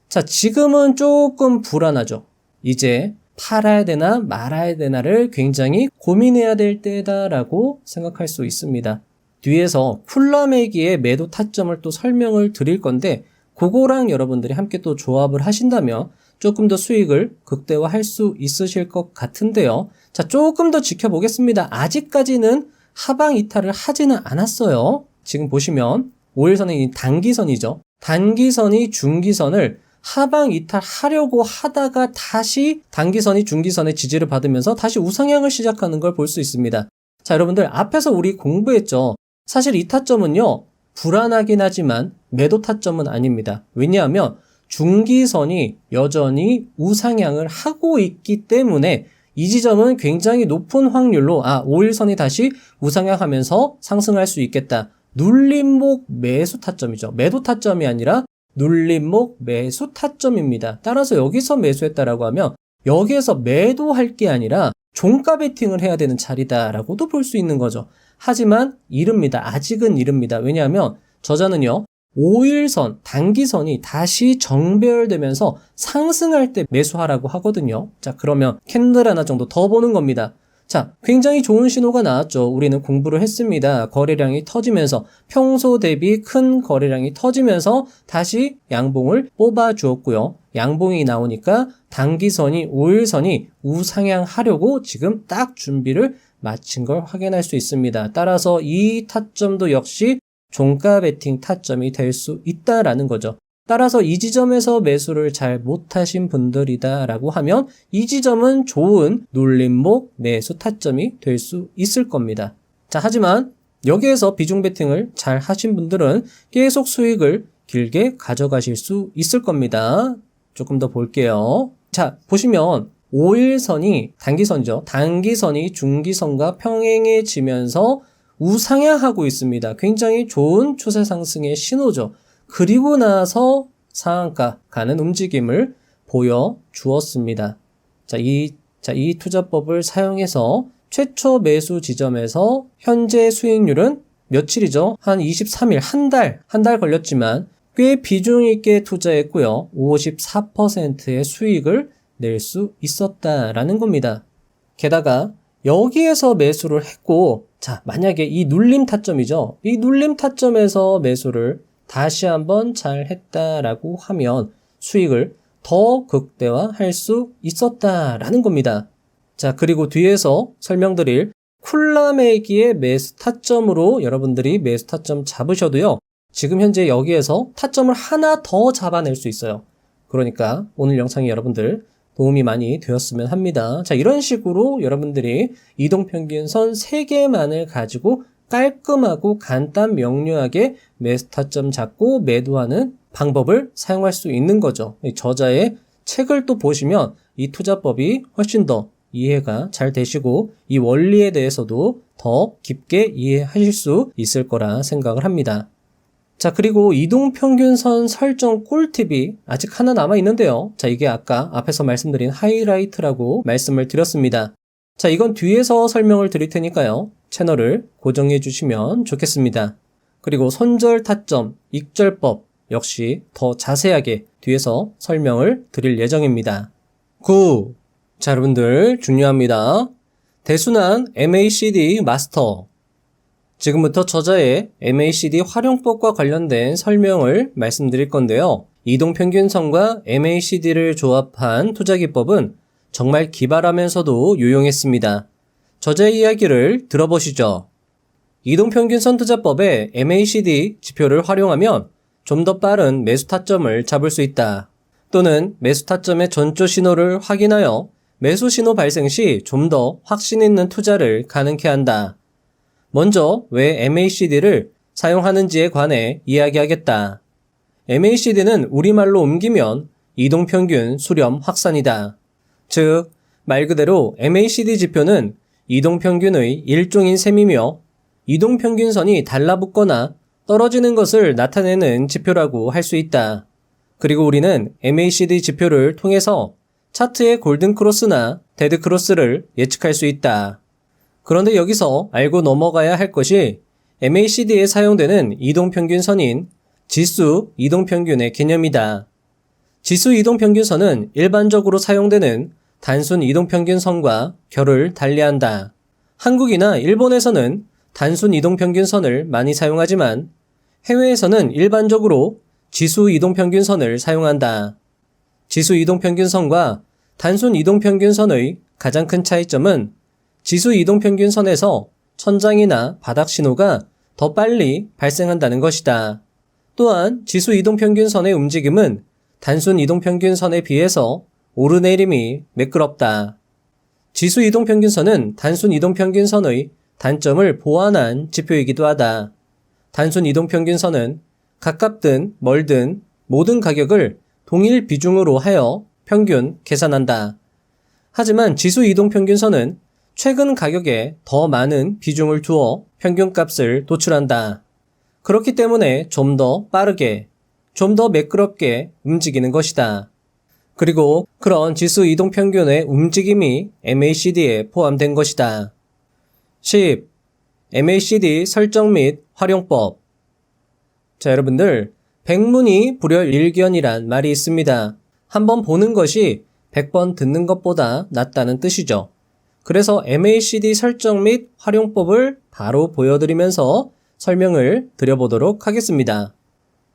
자, 지금은 조금 불안하죠. 이제 팔아야 되나 말아야 되나를 굉장히 고민해야 될 때다라고 생각할 수 있습니다. 뒤에서 쿨러매기의 매도 타점을 또 설명을 드릴 건데 그거랑 여러분들이 함께 또 조합을 하신다면 조금 더 수익을 극대화할 수 있으실 것 같은데요. 자, 조금 더 지켜보겠습니다. 아직까지는 하방 이탈을 하지는 않았어요. 지금 보시면 5일선이 단기선이죠. 단기선이 중기선을 하방 이탈하려고 하다가 다시 단기선이 중기선의 지지를 받으면서 다시 우상향을 시작하는 걸 볼 수 있습니다. 자, 여러분들 앞에서 우리 공부했죠. 사실 이 타점은요, 불안하긴 하지만 매도 타점은 아닙니다. 왜냐하면 중기선이 여전히 우상향을 하고 있기 때문에 이 지점은 굉장히 높은 확률로 5일선이 다시 우상향하면서 상승할 수 있겠다. 눌림목 매수 타점이죠. 매도 타점이 아니라 눌림목 매수 타점입니다. 따라서 여기서 매수했다라고 하면 여기에서 매도할 게 아니라 종가 베팅을 해야 되는 자리다라고도 볼 수 있는 거죠. 하지만 이릅니다. 아직은 이릅니다. 왜냐하면 저자는요. 5일선, 단기선이 다시 정배열되면서 상승할 때 매수하라고 하거든요. 자, 그러면 캔들 하나 정도 더 보는 겁니다. 자, 굉장히 좋은 신호가 나왔죠. 우리는 공부를 했습니다. 거래량이 터지면서 평소 대비 큰 거래량이 터지면서 다시 양봉을 뽑아 주었고요. 양봉이 나오니까 단기선이 5일선이 우상향하려고 지금 딱 준비를 마친 걸 확인할 수 있습니다. 따라서 이 타점도 역시 종가 베팅 타점이 될 수 있다라는 거죠. 따라서 이 지점에서 매수를 잘 못하신 분들이다라고 하면 이 지점은 좋은 눌림목 매수 타점이 될 수 있을 겁니다. 자, 하지만 여기에서 비중 베팅을 잘 하신 분들은 계속 수익을 길게 가져가실 수 있을 겁니다. 조금 더 볼게요. 자, 보시면 5일선이 단기선이죠. 단기선이 중기선과 평행해지면서 우상향하고 있습니다. 굉장히 좋은 추세 상승의 신호죠. 그리고 나서 상한가 가는 움직임을 보여주었습니다. 자, 이 투자법을 사용해서 최초 매수 지점에서 현재 수익률은 며칠이죠? 한 23일, 한 달 걸렸지만 꽤 비중 있게 투자했고요. 54%의 수익을 낼 수 있었다라는 겁니다. 게다가 여기에서 매수를 했고, 자, 만약에 이 눌림 타점이죠. 이 눌림 타점에서 매수를 다시 한번 잘 했다라고 하면 수익을 더 극대화할 수 있었다라는 겁니다. 자, 그리고 뒤에서 설명드릴 쿨라매기의 매수 타점으로 여러분들이 매수 타점 잡으셔도요. 지금 현재 여기에서 타점을 하나 더 잡아낼 수 있어요. 그러니까 오늘 영상이 여러분들 도움이 많이 되었으면 합니다. 자, 이런 식으로 여러분들이 이동평균선 3개만을 가지고 깔끔하고 간단 명료하게 매수 타점 잡고 매도하는 방법을 사용할 수 있는 거죠. 저자의 책을 또 보시면 이 투자법이 훨씬 더 이해가 잘 되시고 이 원리에 대해서도 더 깊게 이해하실 수 있을 거라 생각을 합니다. 자, 그리고 이동평균선 설정 꿀팁이 아직 하나 남아 있는데요. 자, 이게 아까 앞에서 말씀드린 하이라이트라고 말씀을 드렸습니다. 자, 이건 뒤에서 설명을 드릴 테니까요. 채널을 고정해 주시면 좋겠습니다. 그리고 손절 타점, 익절법 역시 더 자세하게 뒤에서 설명을 드릴 예정입니다. 9. 자, 여러분들 중요합니다. 대순환 MACD 마스터. 지금부터 저자의 MACD 활용법과 관련된 설명을 말씀드릴 건데요. 이동평균선과 MACD를 조합한 투자기법은 정말 기발하면서도 유용했습니다. 저자의 이야기를 들어보시죠. 이동평균선 투자법의 MACD 지표를 활용하면 좀 더 빠른 매수 타점을 잡을 수 있다. 또는 매수 타점의 전조 신호를 확인하여 매수 신호 발생 시 좀 더 확신 있는 투자를 가능케 한다. 먼저 왜 MACD를 사용하는지에 관해 이야기하겠다. MACD는 우리말로 옮기면 이동평균 수렴 확산이다. 즉, 말 그대로 MACD 지표는 이동평균의 일종인 셈이며 이동평균선이 달라붙거나 떨어지는 것을 나타내는 지표라고 할 수 있다. 그리고 우리는 MACD 지표를 통해서 차트의 골든크로스나 데드크로스를 예측할 수 있다. 그런데 여기서 알고 넘어가야 할 것이 MACD에 사용되는 이동평균선인 지수 이동평균의 개념이다. 지수 이동평균선은 일반적으로 사용되는 단순 이동평균선과 결을 달리한다. 한국이나 일본에서는 단순 이동평균선을 많이 사용하지만 해외에서는 일반적으로 지수 이동평균선을 사용한다. 지수 이동평균선과 단순 이동평균선의 가장 큰 차이점은 지수 이동평균선에서 천장이나 바닥 신호가 더 빨리 발생한다는 것이다. 또한 지수 이동평균선의 움직임은 단순 이동평균선에 비해서 오르내림이 매끄럽다. 지수 이동평균선은 단순 이동평균선의 단점을 보완한 지표이기도 하다. 단순 이동평균선은 가깝든 멀든 모든 가격을 동일 비중으로 하여 평균 계산한다. 하지만 지수 이동 평균선은 최근 가격에 더 많은 비중을 두어 평균값을 도출한다. 그렇기 때문에 좀 더 빠르게, 좀 더 매끄럽게 움직이는 것이다. 그리고 그런 지수 이동 평균의 움직임이 MACD에 포함된 것이다. 10. MACD 설정 및 활용법. 자, 여러분들, 백문이 불여일견이란 말이 있습니다. 한번 보는 것이 100번 듣는 것보다 낫다는 뜻이죠. 그래서 MACD 설정 및 활용법을 바로 보여드리면서 설명을 드려보도록 하겠습니다.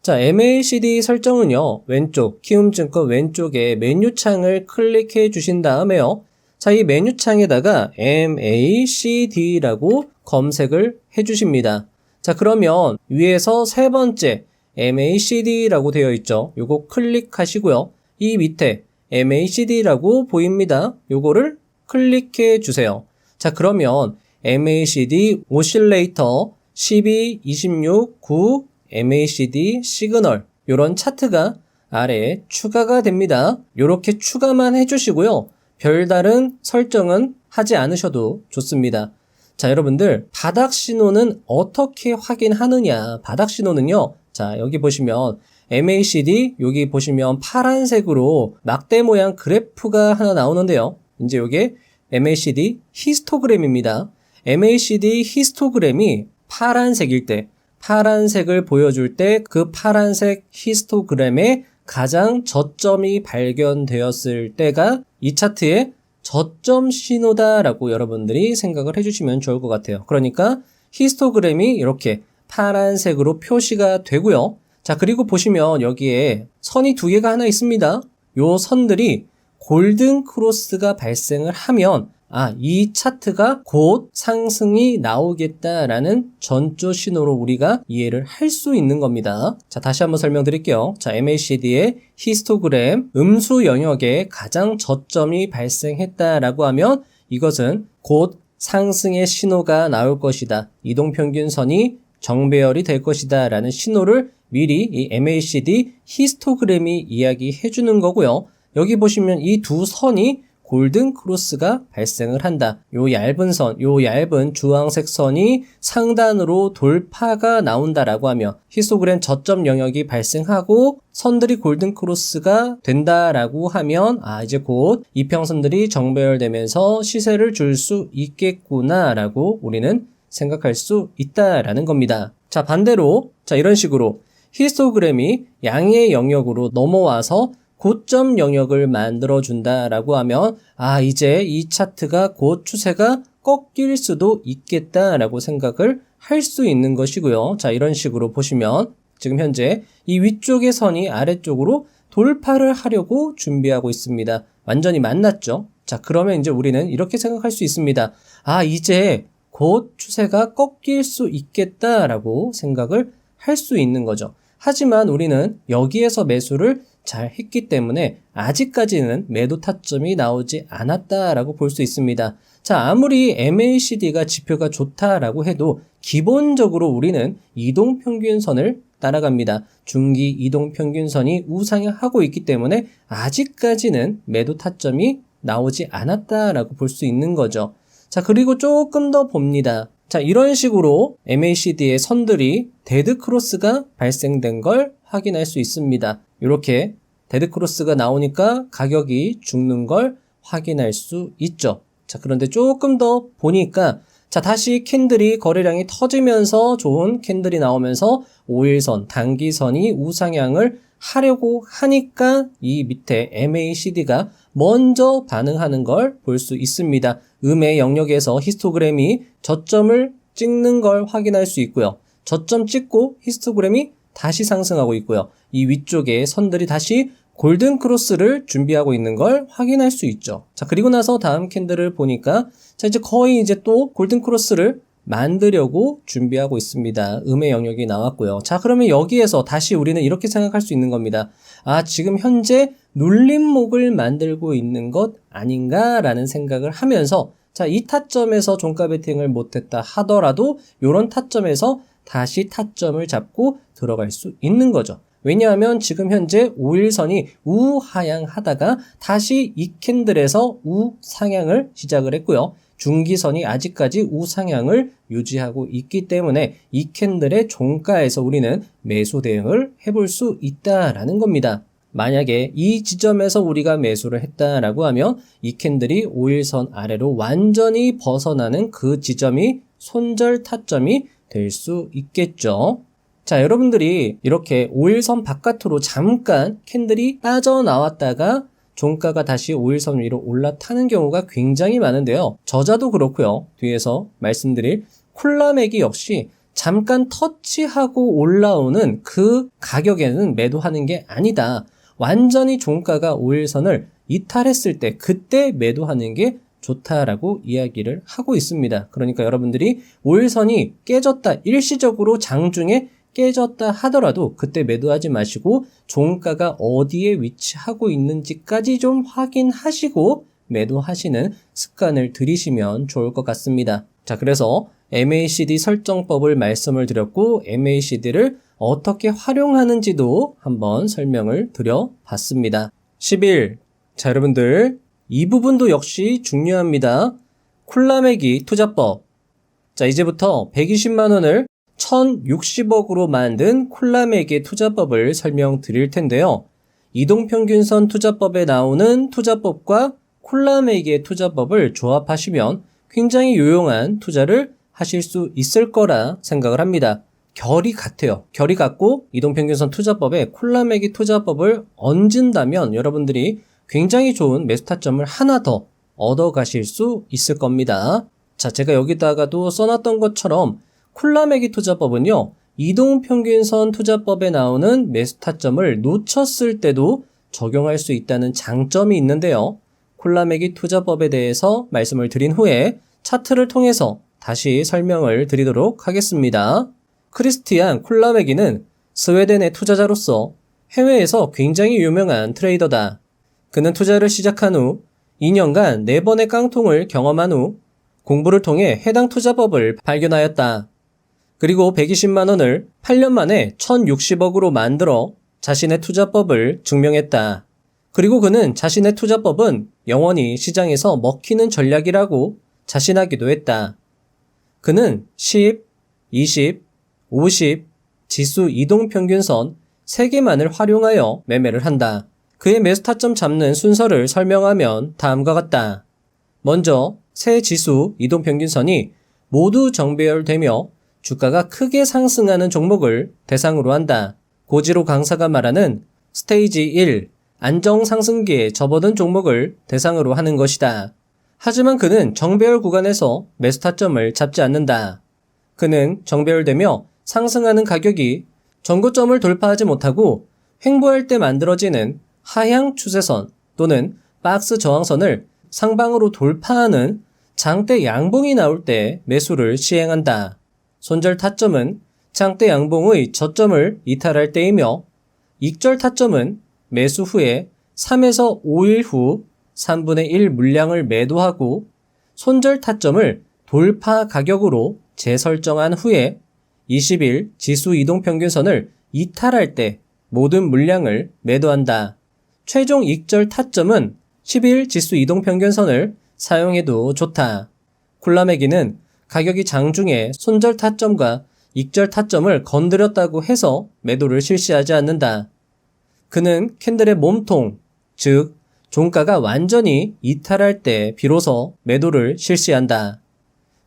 자, MACD 설정은요, 왼쪽, 키움증권 왼쪽에 메뉴창을 클릭해 주신 다음에요. 자, 이 메뉴창에다가 MACD라고 검색을 해 주십니다. 자, 그러면 위에서 세 번째 MACD라고 되어 있죠. 요거 클릭하시고요. 이 밑에 MACD라고 보입니다. 요거를 클릭해 주세요. 자, 그러면 MACD 오실레이터 12, 26, 9 MACD 시그널 요런 차트가 아래에 추가가 됩니다. 요렇게 추가만 해주시고요. 별다른 설정은 하지 않으셔도 좋습니다. 자, 여러분들 바닥 신호는 어떻게 확인하느냐. 바닥 신호는요. 자, 여기 보시면 MACD 여기 보시면 파란색으로 막대 모양 그래프가 하나 나오는데요. 이제 요게 MACD 히스토그램입니다. MACD 히스토그램이 파란색일 때, 파란색을 보여줄 때 그 파란색 히스토그램에 가장 저점이 발견되었을 때가 이 차트의 저점 신호다라고 여러분들이 생각을 해주시면 좋을 것 같아요. 그러니까 히스토그램이 이렇게 파란색으로 표시가 되고요. 자, 그리고 보시면 여기에 선이 두 개가 하나 있습니다. 요 선들이 골든 크로스가 발생을 하면 이 차트가 곧 상승이 나오겠다라는 전조 신호로 우리가 이해를 할 수 있는 겁니다. 자, 다시 한번 설명드릴게요. 자, MACD의 히스토그램 음수 영역에 가장 저점이 발생했다라고 하면 이것은 곧 상승의 신호가 나올 것이다. 이동평균선이 정배열이 될 것이다 라는 신호를 미리 이 MACD 히스토그램이 이야기해 주는 거고요. 여기 보시면 이 두 선이 골든 크로스가 발생을 한다. 요 얇은 선, 요 얇은 주황색 선이 상단으로 돌파가 나온다라고 하며 히스토그램 저점 영역이 발생하고 선들이 골든 크로스가 된다라고 하면 이제 곧 이평선들이 정배열되면서 시세를 줄 수 있겠구나라고 우리는 생각할 수 있다라는 겁니다. 자, 반대로 이런 식으로 히스토그램이 양의 영역으로 넘어와서 고점 영역을 만들어준다라고 하면 이제 이 차트가 곧 추세가 꺾일 수도 있겠다라고 생각을 할 수 있는 것이고요. 자, 이런 식으로 보시면 지금 현재 이 위쪽의 선이 아래쪽으로 돌파를 하려고 준비하고 있습니다. 완전히 만났죠? 자, 그러면 이제 우리는 이렇게 생각할 수 있습니다. 이제 곧 추세가 꺾일 수 있겠다라고 생각을 할 수 있는 거죠. 하지만 우리는 여기에서 매수를 잘 했기 때문에 아직까지는 매도 타점이 나오지 않았다라고 볼 수 있습니다. 자, 아무리 MACD가 지표가 좋다라고 해도 기본적으로 우리는 이동평균선을 따라갑니다. 중기 이동평균선이 우상향하고 있기 때문에 아직까지는 매도 타점이 나오지 않았다라고 볼 수 있는 거죠. 자, 그리고 조금 더 봅니다. 자, 이런 식으로 MACD의 선들이 데드크로스가 발생된 걸 확인할 수 있습니다. 이렇게 데드크로스가 나오니까 가격이 죽는 걸 확인할 수 있죠. 자, 그런데 조금 더 보니까 다시 캔들이 거래량이 터지면서 좋은 캔들이 나오면서 5일선, 단기선이 우상향을 하려고 하니까 이 밑에 MACD가 먼저 반응하는 걸 볼 수 있습니다. 음의 영역에서 히스토그램이 저점을 찍는 걸 확인할 수 있고요. 저점 찍고 히스토그램이 다시 상승하고 있고요. 이 위쪽에 선들이 다시 골든 크로스를 준비하고 있는 걸 확인할 수 있죠. 자, 그리고 나서 다음 캔들을 보니까 이제 거의 이제 또 골든 크로스를 만들려고 준비하고 있습니다. 음의 영역이 나왔고요. 자, 그러면 여기에서 다시 우리는 이렇게 생각할 수 있는 겁니다. 지금 현재 눌림목을 만들고 있는 것 아닌가라는 생각을 하면서 이 타점에서 종가 베팅을 못했다 하더라도 이런 타점에서 다시 타점을 잡고 들어갈 수 있는 거죠. 왜냐하면 지금 현재 5일선이 우하향하다가 다시 이 캔들에서 우상향을 시작을 했고요. 중기선이 아직까지 우상향을 유지하고 있기 때문에 이 캔들의 종가에서 우리는 매수 대응을 해볼 수 있다라는 겁니다. 만약에 이 지점에서 우리가 매수를 했다라고 하면 이 캔들이 5일선 아래로 완전히 벗어나는 그 지점이 손절 타점이 될 수 있겠죠. 자, 여러분들이 이렇게 5일선 바깥으로 잠깐 캔들이 빠져나왔다가 종가가 다시 5일선 위로 올라타는 경우가 굉장히 많은데요. 저자도 그렇고요. 뒤에서 말씀드릴 콜라맥이 역시 잠깐 터치하고 올라오는 그 가격에는 매도하는 게 아니다. 완전히 종가가 5일선을 이탈했을 때 그때 매도하는 게 좋다라고 이야기를 하고 있습니다. 그러니까 여러분들이 5일선이 깨졌다, 일시적으로 장중에 깨졌다 하더라도 그때 매도하지 마시고 종가가 어디에 위치하고 있는지까지 좀 확인하시고 매도하시는 습관을 들이시면 좋을 것 같습니다. 자, 그래서 MACD 설정법을 말씀을 드렸고 MACD를 어떻게 활용하는지도 한번 설명을 드려봤습니다. 11. 자, 여러분들 이 부분도 역시 중요합니다. 콜라매기 투자법. 자, 이제부터 120만원을 1060억으로 만든 콜라매기 투자법을 설명드릴 텐데요. 이동평균선 투자법에 나오는 투자법과 콜라매기의 투자법을 조합하시면 굉장히 유용한 투자를 하실 수 있을 거라 생각을 합니다. 결이 같아요. 결이 같고 이동평균선 투자법에 콜라매기 투자법을 얹은다면 여러분들이 굉장히 좋은 매수 타점을 하나 더 얻어 가실 수 있을 겁니다. 자, 제가 여기다가도 써놨던 것처럼 콜라매기 투자법은요, 이동평균선 투자법에 나오는 매수 타점을 놓쳤을 때도 적용할 수 있다는 장점이 있는데요. 콜라매기 투자법에 대해서 말씀을 드린 후에 차트를 통해서 다시 설명을 드리도록 하겠습니다. 크리스티안 콜라매기는 스웨덴의 투자자로서 해외에서 굉장히 유명한 트레이더다. 그는 투자를 시작한 후 2년간 4번의 깡통을 경험한 후 공부를 통해 해당 투자법을 발견하였다. 그리고 120만원을 8년 만에 1060억으로 만들어 자신의 투자법을 증명했다. 그리고 그는 자신의 투자법은 영원히 시장에서 먹히는 전략이라고 자신하기도 했다. 그는 10, 20, 50 지수 이동평균선 3개만을 활용하여 매매를 한다. 그의 매수 타점 잡는 순서를 설명하면 다음과 같다. 먼저 세 지수 이동평균선이 모두 정배열되며 주가가 크게 상승하는 종목을 대상으로 한다. 고지로 강사가 말하는 스테이지 1, 안정상승기에 접어든 종목을 대상으로 하는 것이다. 하지만 그는 정배열 구간에서 매수 타점을 잡지 않는다. 그는 정배열되며 상승하는 가격이 전고점을 돌파하지 못하고 횡보할 때 만들어지는 하향 추세선 또는 박스 저항선을 상방으로 돌파하는 장대 양봉이 나올 때 매수를 시행한다. 손절 타점은 장대 양봉의 저점을 이탈할 때이며 익절 타점은 매수 후에 3에서 5일 후 3분의 1 물량을 매도하고 손절 타점을 돌파 가격으로 재설정한 후에 20일 지수 이동평균선을 이탈할 때 모든 물량을 매도한다. 최종 익절 타점은 10일 지수 이동평균선을 사용해도 좋다. 콜라매기는 가격이 장중에 손절 타점과 익절 타점을 건드렸다고 해서 매도를 실시하지 않는다. 그는 캔들의 몸통, 즉 종가가 완전히 이탈할 때 비로소 매도를 실시한다.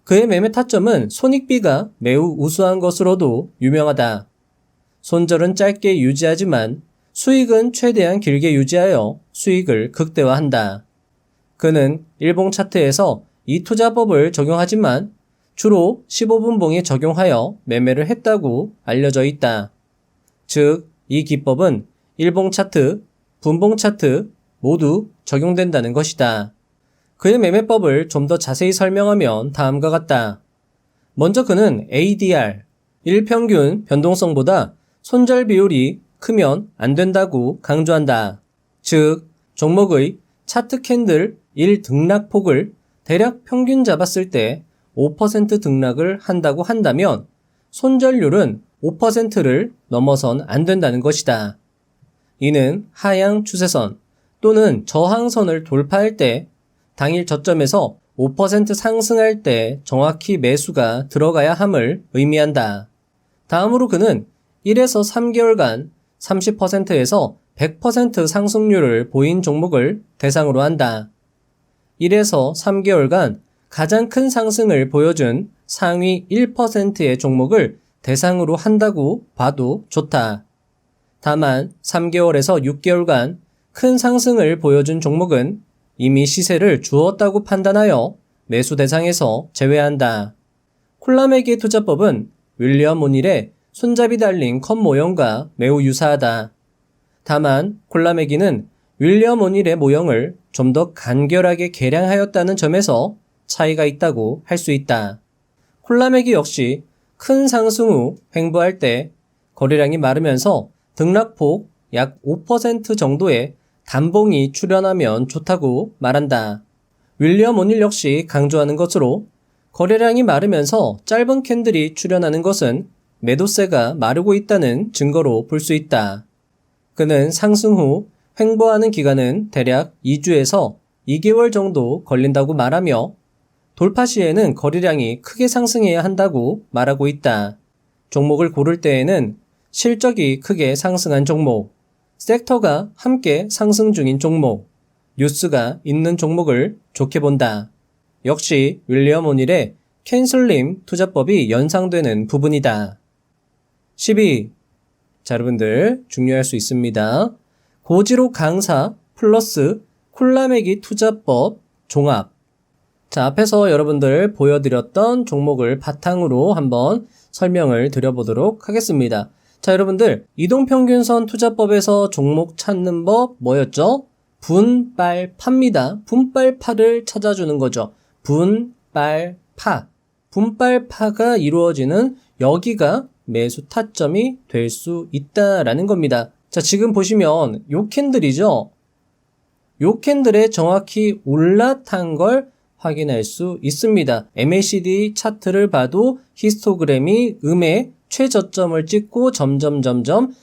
그의 매매 타점은 손익비가 매우 우수한 것으로도 유명하다. 손절은 짧게 유지하지만 수익은 최대한 길게 유지하여 수익을 극대화한다. 그는 일봉 차트에서 이 투자법을 적용하지만 주로 15분 봉에 적용하여 매매를 했다고 알려져 있다. 즉, 이 기법은 일봉 차트, 분봉 차트 모두 적용된다는 것이다. 그의 매매법을 좀 더 자세히 설명하면 다음과 같다. 먼저 그는 ADR, 일평균 변동성보다 손절 비율이 크면 안 된다고 강조한다. 즉, 종목의 차트 캔들 1등락폭을 대략 평균 잡았을 때 5% 등락을 한다고 한다면 손절률은 5%를 넘어선 안 된다는 것이다. 이는 하향 추세선 또는 저항선을 돌파할 때 당일 저점에서 5% 상승할 때 정확히 매수가 들어가야 함을 의미한다. 다음으로 그는 1에서 3개월간 30%에서 100% 상승률을 보인 종목을 대상으로 한다. 1에서 3개월간 가장 큰 상승을 보여준 상위 1%의 종목을 대상으로 한다고 봐도 좋다. 다만 3개월에서 6개월간 큰 상승을 보여준 종목은 이미 시세를 주었다고 판단하여 매수 대상에서 제외한다. 콜라매기 투자법은 윌리엄 오닐의 손잡이 달린 컵 모형과 매우 유사하다. 다만 콜라매기는 윌리엄 오닐의 모형을 좀 더 간결하게 개량하였다는 점에서 차이가 있다고 할 수 있다. 콜라매기 역시 큰 상승 후 횡보할 때 거래량이 마르면서 등락폭 약 5% 정도의 단봉이 출현하면 좋다고 말한다. 윌리엄 오닐 역시 강조하는 것으로 거래량이 마르면서 짧은 캔들이 출현하는 것은 매도세가 마르고 있다는 증거로 볼 수 있다. 그는 상승 후 횡보하는 기간은 대략 2주에서 2개월 정도 걸린다고 말하며 돌파 시에는 거래량이 크게 상승해야 한다고 말하고 있다. 종목을 고를 때에는 실적이 크게 상승한 종목, 섹터가 함께 상승 중인 종목, 뉴스가 있는 종목을 좋게 본다. 역시 윌리엄 오닐의 캔슬림 투자법이 연상되는 부분이다. 12. 자, 여러분들 중요할 수 있습니다. 고지로 강사 플러스 콜라매기 투자법 종합. 자, 앞에서 여러분들 보여드렸던 종목을 바탕으로 한번 설명을 드려보도록 하겠습니다. 자, 여러분들 이동평균선 투자법에서 종목 찾는 법 뭐였죠? 분빨파입니다. 분빨파를 찾아주는 거죠. 분빨파. 분빨파가 이루어지는 여기가 매수 타점이 될 수 있다라는 겁니다. 자, 지금 보시면 요 캔들이죠. 요 캔들에 정확히 올라탄 걸 확인할 수 있습니다. MACD 차트를 봐도 히스토그램이 음의 최저점을 찍고 점점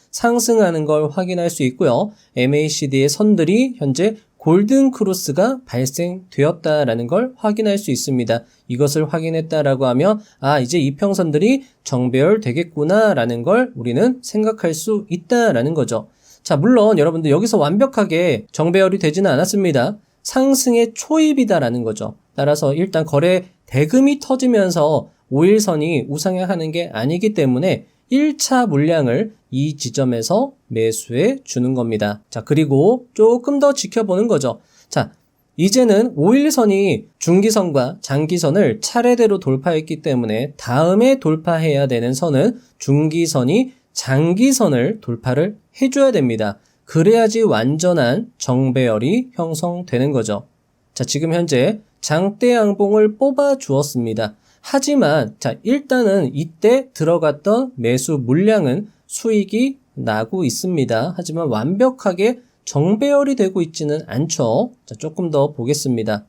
상승하는 걸 확인할 수 있고요. MACD의 선들이 현재 골든 크로스가 발생되었다라는 걸 확인할 수 있습니다. 이것을 확인했다라고 하면 이제 이평선들이 정배열 되겠구나라는 걸 우리는 생각할 수 있다라는 거죠. 자, 물론 여러분들 여기서 완벽하게 정배열이 되지는 않았습니다. 상승의 초입이다라는 거죠. 따라서 일단 거래 대금이 터지면서 5일선이 우상향하는 게 아니기 때문에 1차 물량을 이 지점에서 매수해 주는 겁니다. 자, 그리고 조금 더 지켜보는 거죠. 자, 이제는 5일선이 중기선과 장기선을 차례대로 돌파했기 때문에 다음에 돌파해야 되는 선은 중기선이 장기선을 돌파를 해줘야 됩니다. 그래야지 완전한 정배열이 형성되는 거죠. 자, 지금 현재 장대 양봉을 뽑아 주었습니다. 하지만 자, 일단은 이때 들어갔던 매수 물량은 수익이 나고 있습니다. 하지만 완벽하게 정배열이 되고 있지는 않죠. 자, 조금 더 보겠습니다.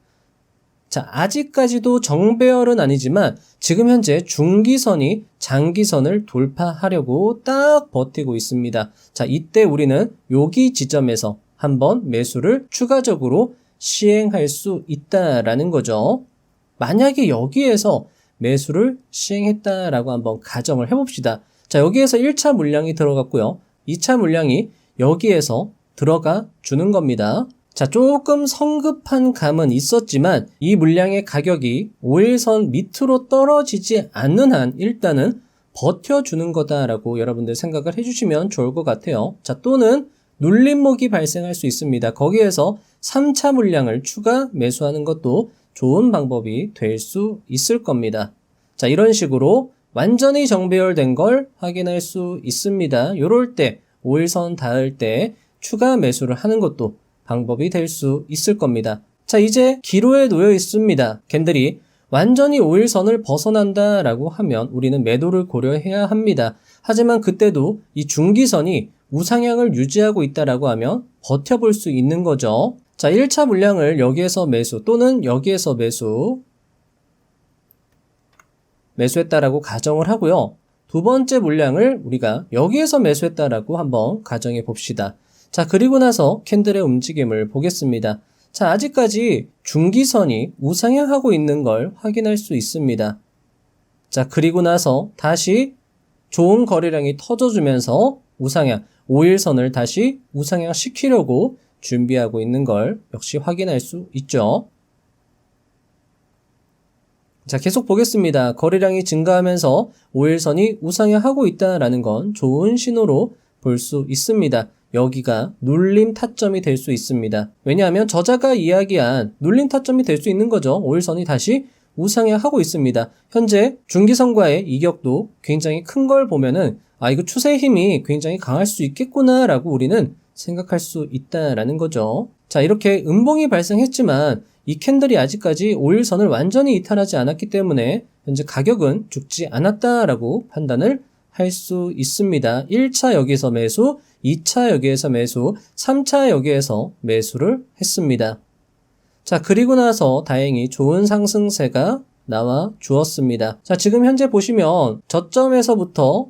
자, 아직까지도 정배열은 아니지만 지금 현재 중기선이 장기선을 돌파하려고 딱 버티고 있습니다. 자, 이때 우리는 여기 지점에서 한번 매수를 추가적으로 시행할 수 있다라는 거죠. 만약에 여기에서 매수를 시행했다라고 한번 가정을 해봅시다. 자, 여기에서 1차 물량이 들어갔고요. 2차 물량이 여기에서 들어가 주는 겁니다. 자, 조금 성급한 감은 있었지만 이 물량의 가격이 5일선 밑으로 떨어지지 않는 한 일단은 버텨주는 거다라고 여러분들 생각을 해주시면 좋을 것 같아요. 자, 또는 눌림목이 발생할 수 있습니다. 거기에서 3차 물량을 추가 매수하는 것도 좋은 방법이 될 수 있을 겁니다. 자, 이런 식으로 완전히 정배열된 걸 확인할 수 있습니다. 요럴 때 5일선 닿을 때 추가 매수를 하는 것도 방법이 될 수 있을 겁니다. 자, 이제 기로에 놓여 있습니다. 캔들이 완전히 5일선을 벗어난다라고 하면 우리는 매도를 고려해야 합니다. 하지만 그때도 이 중기선이 우상향을 유지하고 있다라고 하면 버텨볼 수 있는 거죠. 자, 1차 물량을 여기에서 매수 또는 여기에서 매수했다라고 가정을 하고요. 두 번째 물량을 우리가 여기에서 매수했다라고 한번 가정해 봅시다. 자, 그리고 나서 캔들의 움직임을 보겠습니다. 자, 아직까지 중기선이 우상향하고 있는 걸 확인할 수 있습니다. 자, 그리고 나서 다시 좋은 거래량이 터져주면서 우상향, 5일선을 다시 우상향 시키려고 준비하고 있는 걸 역시 확인할 수 있죠. 자, 계속 보겠습니다. 거래량이 증가하면서 5일선이 우상향하고 있다는 건 좋은 신호로 볼 수 있습니다. 여기가 눌림 타점이 될 수 있습니다. 왜냐하면 저자가 이야기한 눌림 타점이 될 수 있는 거죠. 5일선이 다시 우상향하고 있습니다. 현재 중기선과의 이격도 굉장히 큰 걸 보면은 이거 추세의 힘이 굉장히 강할 수 있겠구나 라고 우리는 생각할 수 있다라는 거죠. 자, 이렇게 음봉이 발생했지만 이 캔들이 아직까지 5일선을 완전히 이탈하지 않았기 때문에 현재 가격은 죽지 않았다라고 판단을 할 수 있습니다. 1차 여기에서 매수, 2차 여기에서 매수, 3차 여기에서 매수를 했습니다. 자, 그리고 나서 다행히 좋은 상승세가 나와 주었습니다. 자, 지금 현재 보시면 저점에서부터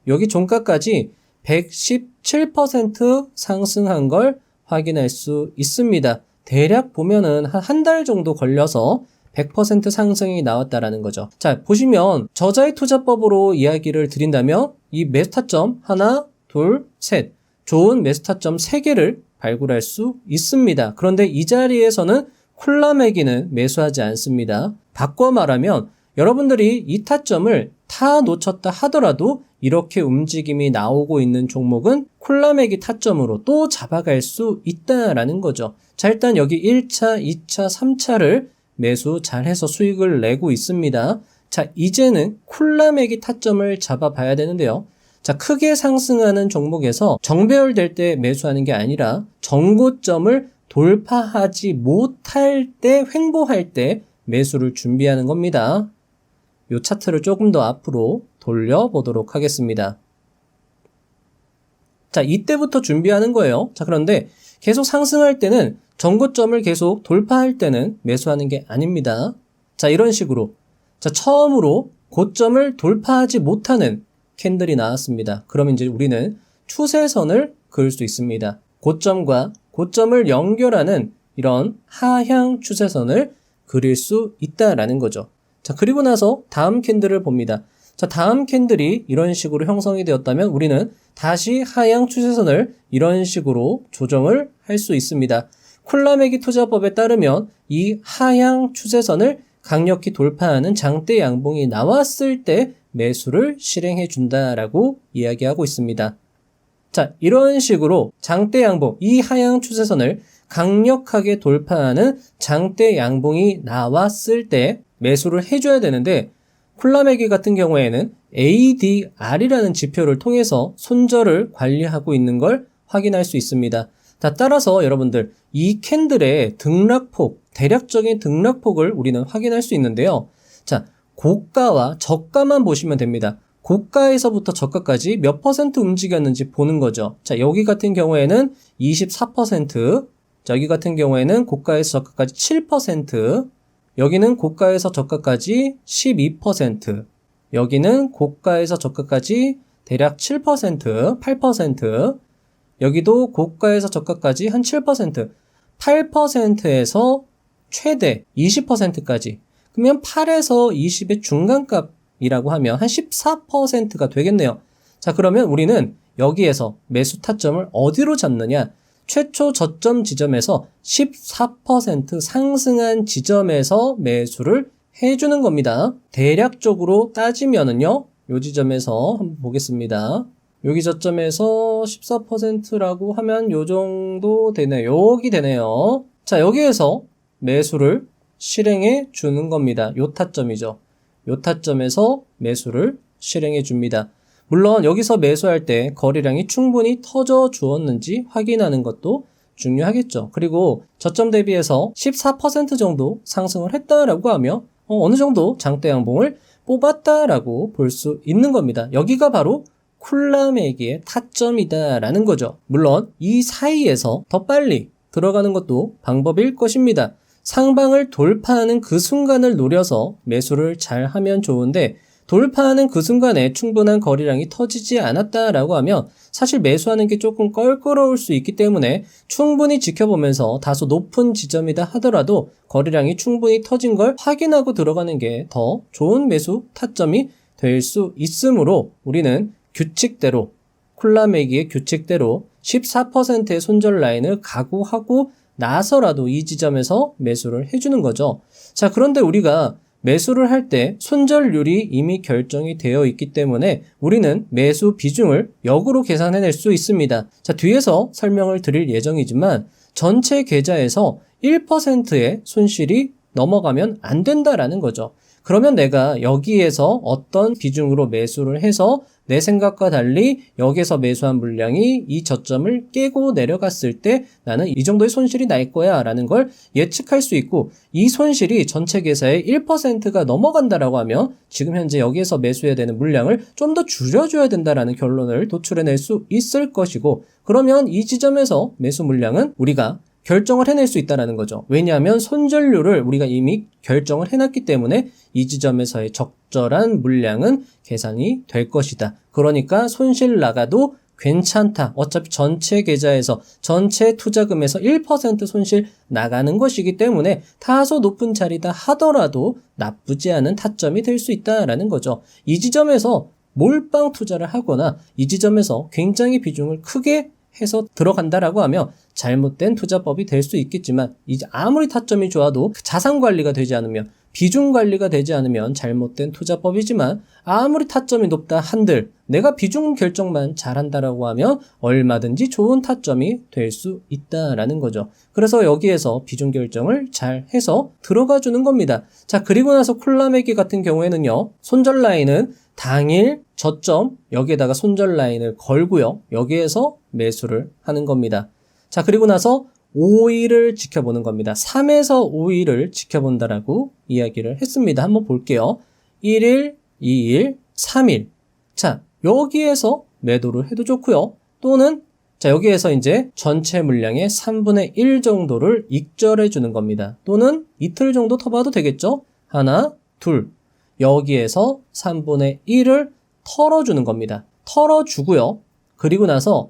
여기 종가까지 117% 상승한 걸 확인할 수 있습니다. 대략 보면은 한 달 정도 걸려서 100% 상승이 나왔다라는 거죠. 자, 보시면 저자의 투자법으로 이야기를 드린다면 이 매수 타점 하나, 둘, 셋, 좋은 매수 타점 3개를 발굴할 수 있습니다. 그런데 이 자리에서는 콜라매기는 매수하지 않습니다. 바꿔 말하면 여러분들이 이 타점을 다 놓쳤다 하더라도 이렇게 움직임이 나오고 있는 종목은 콜라매기 타점으로 또 잡아갈 수 있다라는 거죠. 자, 일단 여기 1차, 2차, 3차를 매수 잘해서 수익을 내고 있습니다. 자, 이제는 콜라매기 타점을 잡아봐야 되는데요. 자, 크게 상승하는 종목에서 정배열될 때 매수하는 게 아니라 정고점을 돌파하지 못할 때, 횡보할 때 매수를 준비하는 겁니다. 이 차트를 조금 더 앞으로 돌려보도록 하겠습니다. 자, 이때부터 준비하는 거예요. 자, 그런데 계속 상승할 때는 정고점을 계속 돌파할 때는 매수하는 게 아닙니다. 자, 이런 식으로. 자, 처음으로 고점을 돌파하지 못하는 캔들이 나왔습니다. 그럼 이제 우리는 추세선을 그을 수 있습니다. 고점과 고점을 연결하는 이런 하향 추세선을 그릴 수 있다라는 거죠. 자, 그리고 나서 다음 캔들을 봅니다. 자, 다음 캔들이 이런 식으로 형성이 되었다면 우리는 다시 하향 추세선을 이런 식으로 조정을 할 수 있습니다. 콜라매기 투자법에 따르면 이 하향 추세선을 강력히 돌파하는 장대 양봉이 나왔을 때 매수를 실행해 준다라고 이야기하고 있습니다. 자, 이런 식으로 장대 양봉, 이 하향 추세선을 강력하게 돌파하는 장대 양봉이 나왔을 때 매수를 해줘야 되는데 콜라매기 같은 경우에는 ADR이라는 지표를 통해서 손절을 관리하고 있는 걸 확인할 수 있습니다. 자, 따라서 여러분들 이 캔들의 등락폭, 대략적인 등락폭을 우리는 확인할 수 있는데요. 자, 고가와 저가만 보시면 됩니다. 고가에서부터 저가까지 몇 퍼센트 움직였는지 보는 거죠. 자, 여기 같은 경우에는 24%, 자, 여기 같은 경우에는 고가에서 저가까지 7%, 여기는 고가에서 저가까지 12%, 여기는 고가에서 저가까지 대략 7%, 8%, 여기도 고가에서 저가까지 한 7%, 8%에서 최대 20%까지. 그러면 8에서 20의 중간값이라고 하면 한 14%가 되겠네요. 자, 그러면 우리는 여기에서 매수 타점을 어디로 잡느냐? 최초 저점 지점에서 14% 상승한 지점에서 매수를 해주는 겁니다. 대략적으로 따지면은요, 요 지점에서 한번 보겠습니다. 여기 저점에서 14%라고 하면 요 정도 되네요. 여기 되네요. 자, 여기에서 매수를 실행해 주는 겁니다. 요 타점이죠. 요 타점에서 매수를 실행해 줍니다. 물론 여기서 매수할 때 거래량이 충분히 터져 주었는지 확인하는 것도 중요하겠죠. 그리고 저점 대비해서 14% 정도 상승을 했다라고 하면 어느 정도 장대 양봉을 뽑았다라고 볼 수 있는 겁니다. 여기가 바로 콜라매기의 타점이다라는 거죠. 물론 이 사이에서 더 빨리 들어가는 것도 방법일 것입니다. 상방을 돌파하는 그 순간을 노려서 매수를 잘 하면 좋은데 돌파하는 그 순간에 충분한 거래량이 터지지 않았다라고 하면 사실 매수하는 게 조금 껄끄러울 수 있기 때문에 충분히 지켜보면서 다소 높은 지점이다 하더라도 거래량이 충분히 터진 걸 확인하고 들어가는 게 더 좋은 매수 타점이 될 수 있으므로 우리는 규칙대로 콜라매기의 규칙대로 14%의 손절 라인을 각오하고 나서라도 이 지점에서 매수를 해주는 거죠. 자, 그런데 우리가 매수를 할 때 손절률이 이미 결정이 되어 있기 때문에 우리는 매수 비중을 역으로 계산해낼 수 있습니다. 자, 뒤에서 설명을 드릴 예정이지만 전체 계좌에서 1%의 손실이 넘어가면 안 된다라는 거죠. 그러면 내가 여기에서 어떤 비중으로 매수를 해서 내 생각과 달리 여기서 매수한 물량이 이 저점을 깨고 내려갔을 때 나는 이 정도의 손실이 날 거야 라는 걸 예측할 수 있고, 이 손실이 전체 계좌의 1%가 넘어간다라고 하면 지금 현재 여기에서 매수해야 되는 물량을 좀 더 줄여줘야 된다라는 결론을 도출해낼 수 있을 것이고, 그러면 이 지점에서 매수 물량은 우리가 결정을 해낼 수 있다는 거죠. 왜냐하면 손절률을 우리가 이미 결정을 해놨기 때문에 이 지점에서의 적절한 물량은 계산이 될 것이다. 그러니까 손실 나가도 괜찮다. 어차피 전체 계좌에서 전체 투자금에서 1% 손실 나가는 것이기 때문에 다소 높은 자리다 하더라도 나쁘지 않은 타점이 될 수 있다라는 거죠. 이 지점에서 몰빵 투자를 하거나 이 지점에서 굉장히 비중을 크게 해서 들어간다라고 하면 잘못된 투자법이 될 수 있겠지만, 이제 아무리 타점이 좋아도 자산 관리가 되지 않으면, 비중 관리가 되지 않으면 잘못된 투자법이지만, 아무리 타점이 높다 한들 내가 비중 결정만 잘한다라고 하면 얼마든지 좋은 타점이 될 수 있다라는 거죠. 그래서 여기에서 비중 결정을 잘 해서 들어가 주는 겁니다. 자, 그리고 나서 콜라매기 같은 경우에는요, 손절 라인은 당일 저점 여기에다가 손절 라인을 걸고요, 여기에서 매수를 하는 겁니다. 자, 그리고 나서 5일을 지켜보는 겁니다. 3에서 5일을 지켜본다라고 이야기를 했습니다. 한번 볼게요. 1일, 2일, 3일. 자, 여기에서 매도를 해도 좋고요. 또는 자, 여기에서 이제 전체 물량의 3분의 1 정도를 익절해 주는 겁니다. 또는 이틀 정도 더 봐도 되겠죠? 하나, 둘. 여기에서 3분의 1을 털어주는 겁니다. 털어주고요. 그리고 나서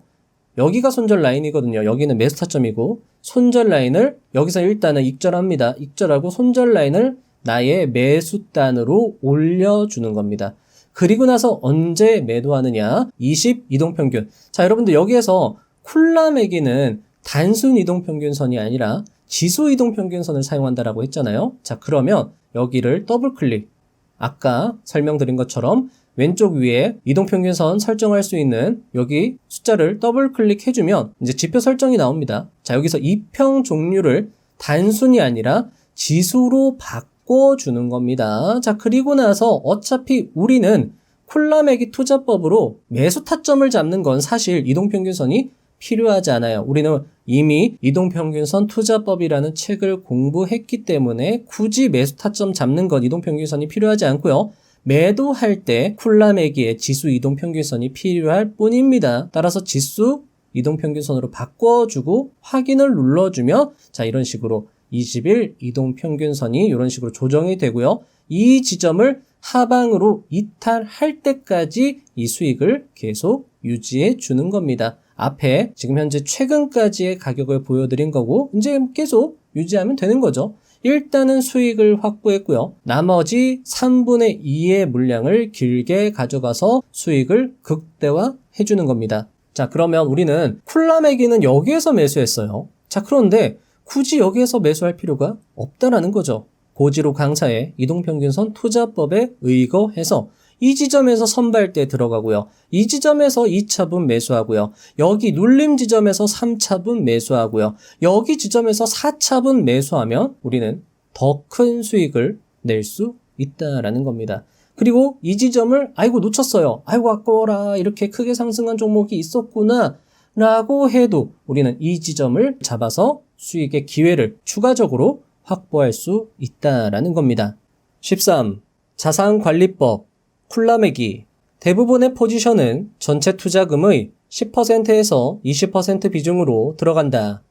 여기가 손절 라인이거든요. 여기는 매수 타점이고, 손절 라인을 여기서 일단은 익절합니다. 익절하고 손절 라인을 나의 매수단으로 올려주는 겁니다. 그리고 나서 언제 매도하느냐? 20 이동평균. 자, 여러분들 여기에서 콜라매기는 단순 이동평균선이 아니라 지수 이동평균선을 사용한다라고 했잖아요. 자, 그러면 여기를 더블 클릭. 아까 설명드린 것처럼 왼쪽 위에 이동평균선 설정할 수 있는 여기 숫자를 더블 클릭해주면 이제 지표 설정이 나옵니다. 자, 여기서 이평 종류를 단순이 아니라 지수로 바꿔주는 겁니다. 자, 그리고 나서 어차피 우리는 콜라매기 투자법으로 매수 타점을 잡는 건 사실 이동평균선이 필요하지 않아요. 우리는 이미 이동평균선 투자법이라는 책을 공부했기 때문에 굳이 매수 타점 잡는 건 이동평균선이 필요하지 않고요. 매도할 때 콜라매기의 지수 이동평균선이 필요할 뿐입니다. 따라서 지수 이동평균선으로 바꿔주고 확인을 눌러주면 자, 이런 식으로 20일 이동평균선이 이런 식으로 조정이 되고요. 이 지점을 하방으로 이탈할 때까지 이 수익을 계속 유지해 주는 겁니다. 앞에 지금 현재 최근까지의 가격을 보여드린 거고 이제 계속 유지하면 되는 거죠. 일단은 수익을 확보했고요. 나머지 3분의 2의 물량을 길게 가져가서 수익을 극대화 해주는 겁니다. 자, 그러면 우리는 콜라매기는 여기에서 매수했어요. 자, 그런데 굳이 여기에서 매수할 필요가 없다라는 거죠. 고지로 강사의 이동평균선 투자법에 의거해서 이 지점에서 선발대 들어가고요. 이 지점에서 2차분 매수하고요. 여기 눌림 지점에서 3차분 매수하고요. 여기 지점에서 4차분 매수하면 우리는 더 큰 수익을 낼 수 있다라는 겁니다. 그리고 이 지점을 아이고 놓쳤어요. 아이고 아까워라. 이렇게 크게 상승한 종목이 있었구나. 라고 해도 우리는 이 지점을 잡아서 수익의 기회를 추가적으로 확보할 수 있다라는 겁니다. 13. 자산관리법 콜라매기. 대부분의 포지션은 전체 투자금의 10%에서 20% 비중으로 들어간다.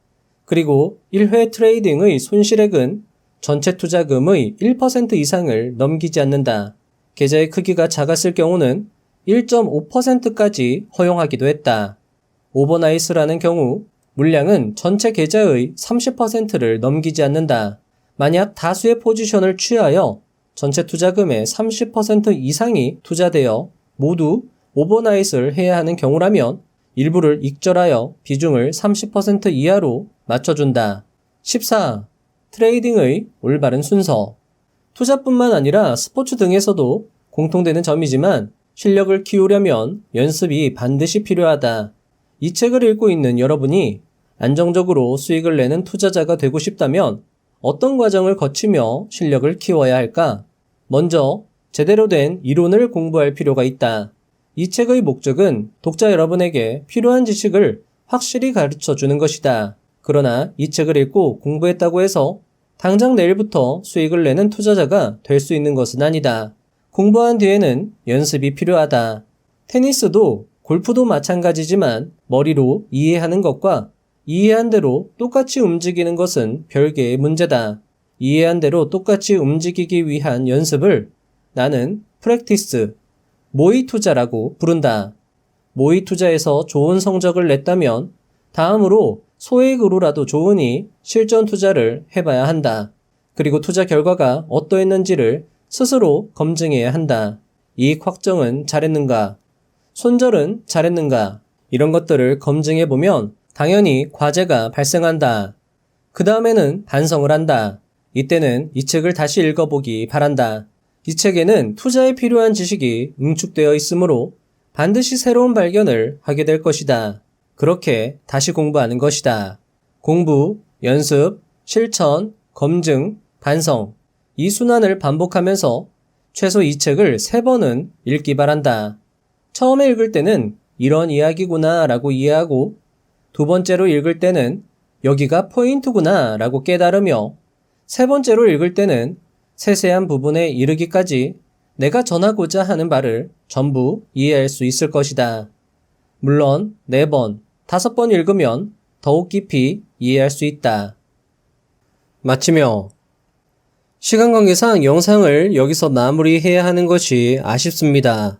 그리고 1회 트레이딩의 손실액은 전체 투자금의 1% 이상을 넘기지 않는다. 계좌의 크기가 작았을 경우는 1.5%까지 허용하기도 했다. 오버나이스라는 경우 물량은 전체 계좌의 30%를 넘기지 않는다. 만약 다수의 포지션을 취하여 전체 투자금의 30% 이상이 투자되어 모두 오버나이스를 해야 하는 경우라면 일부를 익절하여 비중을 30% 이하로 맞춰준다. 14. 트레이딩의 올바른 순서. 투자뿐만 아니라 스포츠 등에서도 공통되는 점이지만 실력을 키우려면 연습이 반드시 필요하다. 이 책을 읽고 있는 여러분이 안정적으로 수익을 내는 투자자가 되고 싶다면 어떤 과정을 거치며 실력을 키워야 할까? 먼저 제대로 된 이론을 공부할 필요가 있다. 이 책의 목적은 독자 여러분에게 필요한 지식을 확실히 가르쳐 주는 것이다. 그러나 이 책을 읽고 공부했다고 해서 당장 내일부터 수익을 내는 투자자가 될 수 있는 것은 아니다. 공부한 뒤에는 연습이 필요하다. 테니스도 골프도 마찬가지지만 머리로 이해하는 것과 이해한 대로 똑같이 움직이는 것은 별개의 문제다. 이해한 대로 똑같이 움직이기 위한 연습을 나는 프랙티스, 모의 투자라고 부른다. 모의 투자에서 좋은 성적을 냈다면 다음으로 소액으로라도 좋으니 실전 투자를 해봐야 한다. 그리고 투자 결과가 어떠했는지를 스스로 검증해야 한다. 이익 확정은 잘했는가? 손절은 잘했는가? 이런 것들을 검증해보면 당연히 과제가 발생한다. 그 다음에는 반성을 한다. 이때는 이 책을 다시 읽어보기 바란다. 이 책에는 투자에 필요한 지식이 응축되어 있으므로 반드시 새로운 발견을 하게 될 것이다. 그렇게 다시 공부하는 것이다. 공부, 연습, 실천, 검증, 반성. 이 순환을 반복하면서 최소 이 책을 3번은 읽기 바란다. 처음에 읽을 때는 이런 이야기구나 라고 이해하고 두 번째로 읽을 때는 여기가 포인트구나 라고 깨달으며 세 번째로 읽을 때는 세세한 부분에 이르기까지 내가 전하고자 하는 바를 전부 이해할 수 있을 것이다. 물론 4번, 5번 읽으면 더욱 깊이 이해할 수 있다. 마치며 시간 관계상 영상을 여기서 마무리해야 하는 것이 아쉽습니다.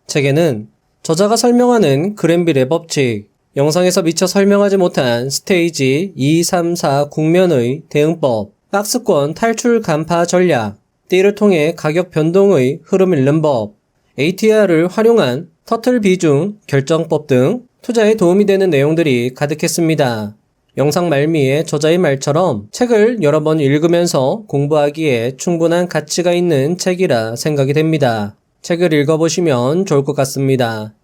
책에는 저자가 설명하는 그랜빌의 법칙, 영상에서 미처 설명하지 못한 스테이지 2, 3, 4 국면의 대응법, 박스권 탈출 간파 전략, 띠를 통해 가격 변동의 흐름 읽는 법, ATR을 활용한 터틀 비중 결정법 등 투자에 도움이 되는 내용들이 가득했습니다. 영상 말미에 저자의 말처럼 책을 여러 번 읽으면서 공부하기에 충분한 가치가 있는 책이라 생각이 됩니다. 책을 읽어보시면 좋을 것 같습니다.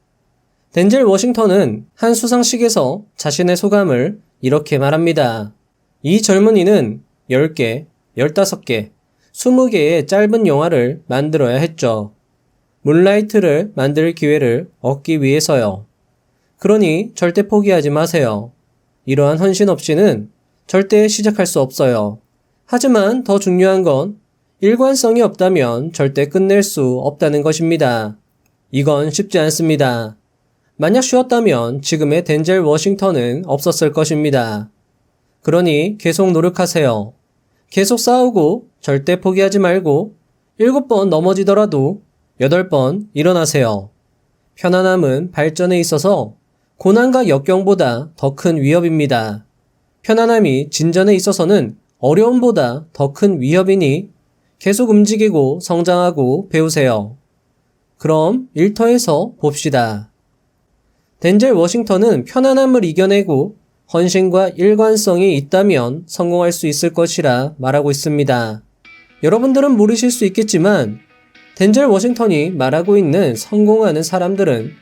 덴젤 워싱턴은 한 수상식에서 자신의 소감을 이렇게 말합니다. 이 젊은이는 10개, 15개, 20개의 짧은 영화를 만들어야 했죠. 문라이트를 만들 기회를 얻기 위해서요. 그러니 절대 포기하지 마세요. 이러한 헌신 없이는 절대 시작할 수 없어요. 하지만 더 중요한 건 일관성이 없다면 절대 끝낼 수 없다는 것입니다. 이건 쉽지 않습니다. 만약 쉬웠다면 지금의 덴젤 워싱턴은 없었을 것입니다. 그러니 계속 노력하세요. 계속 싸우고 절대 포기하지 말고 7번 넘어지더라도 8번 일어나세요. 편안함은 발전에 있어서 고난과 역경보다 더 큰 위협입니다. 편안함이 진전에 있어서는 어려움보다 더 큰 위협이니 계속 움직이고 성장하고 배우세요. 그럼 일터에서 봅시다. 덴젤 워싱턴은 편안함을 이겨내고 헌신과 일관성이 있다면 성공할 수 있을 것이라 말하고 있습니다. 여러분들은 모르실 수 있겠지만 덴젤 워싱턴이 말하고 있는 성공하는 사람들은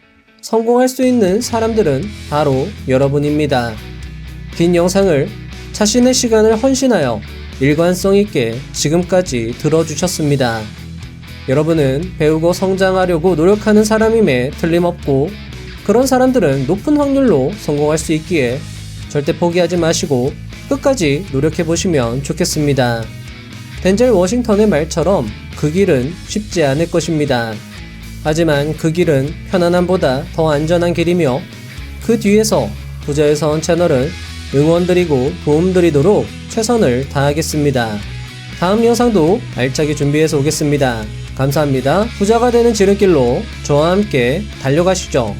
성공할 수 있는 사람들은 바로 여러분입니다. 긴 영상을 자신의 시간을 헌신하여 일관성 있게 지금까지 들어주셨습니다. 여러분은 배우고 성장하려고 노력하는 사람임에 틀림없고 그런 사람들은 높은 확률로 성공할 수 있기에 절대 포기하지 마시고 끝까지 노력해보시면 좋겠습니다. 덴젤 워싱턴의 말처럼 그 길은 쉽지 않을 것입니다. 하지만 그 길은 편안함보다 더 안전한 길이며 그 뒤에서 부자의 서원 채널은 응원드리고 도움드리도록 최선을 다하겠습니다. 다음 영상도 알차게 준비해서 오겠습니다. 감사합니다. 부자가 되는 지름길로 저와 함께 달려가시죠.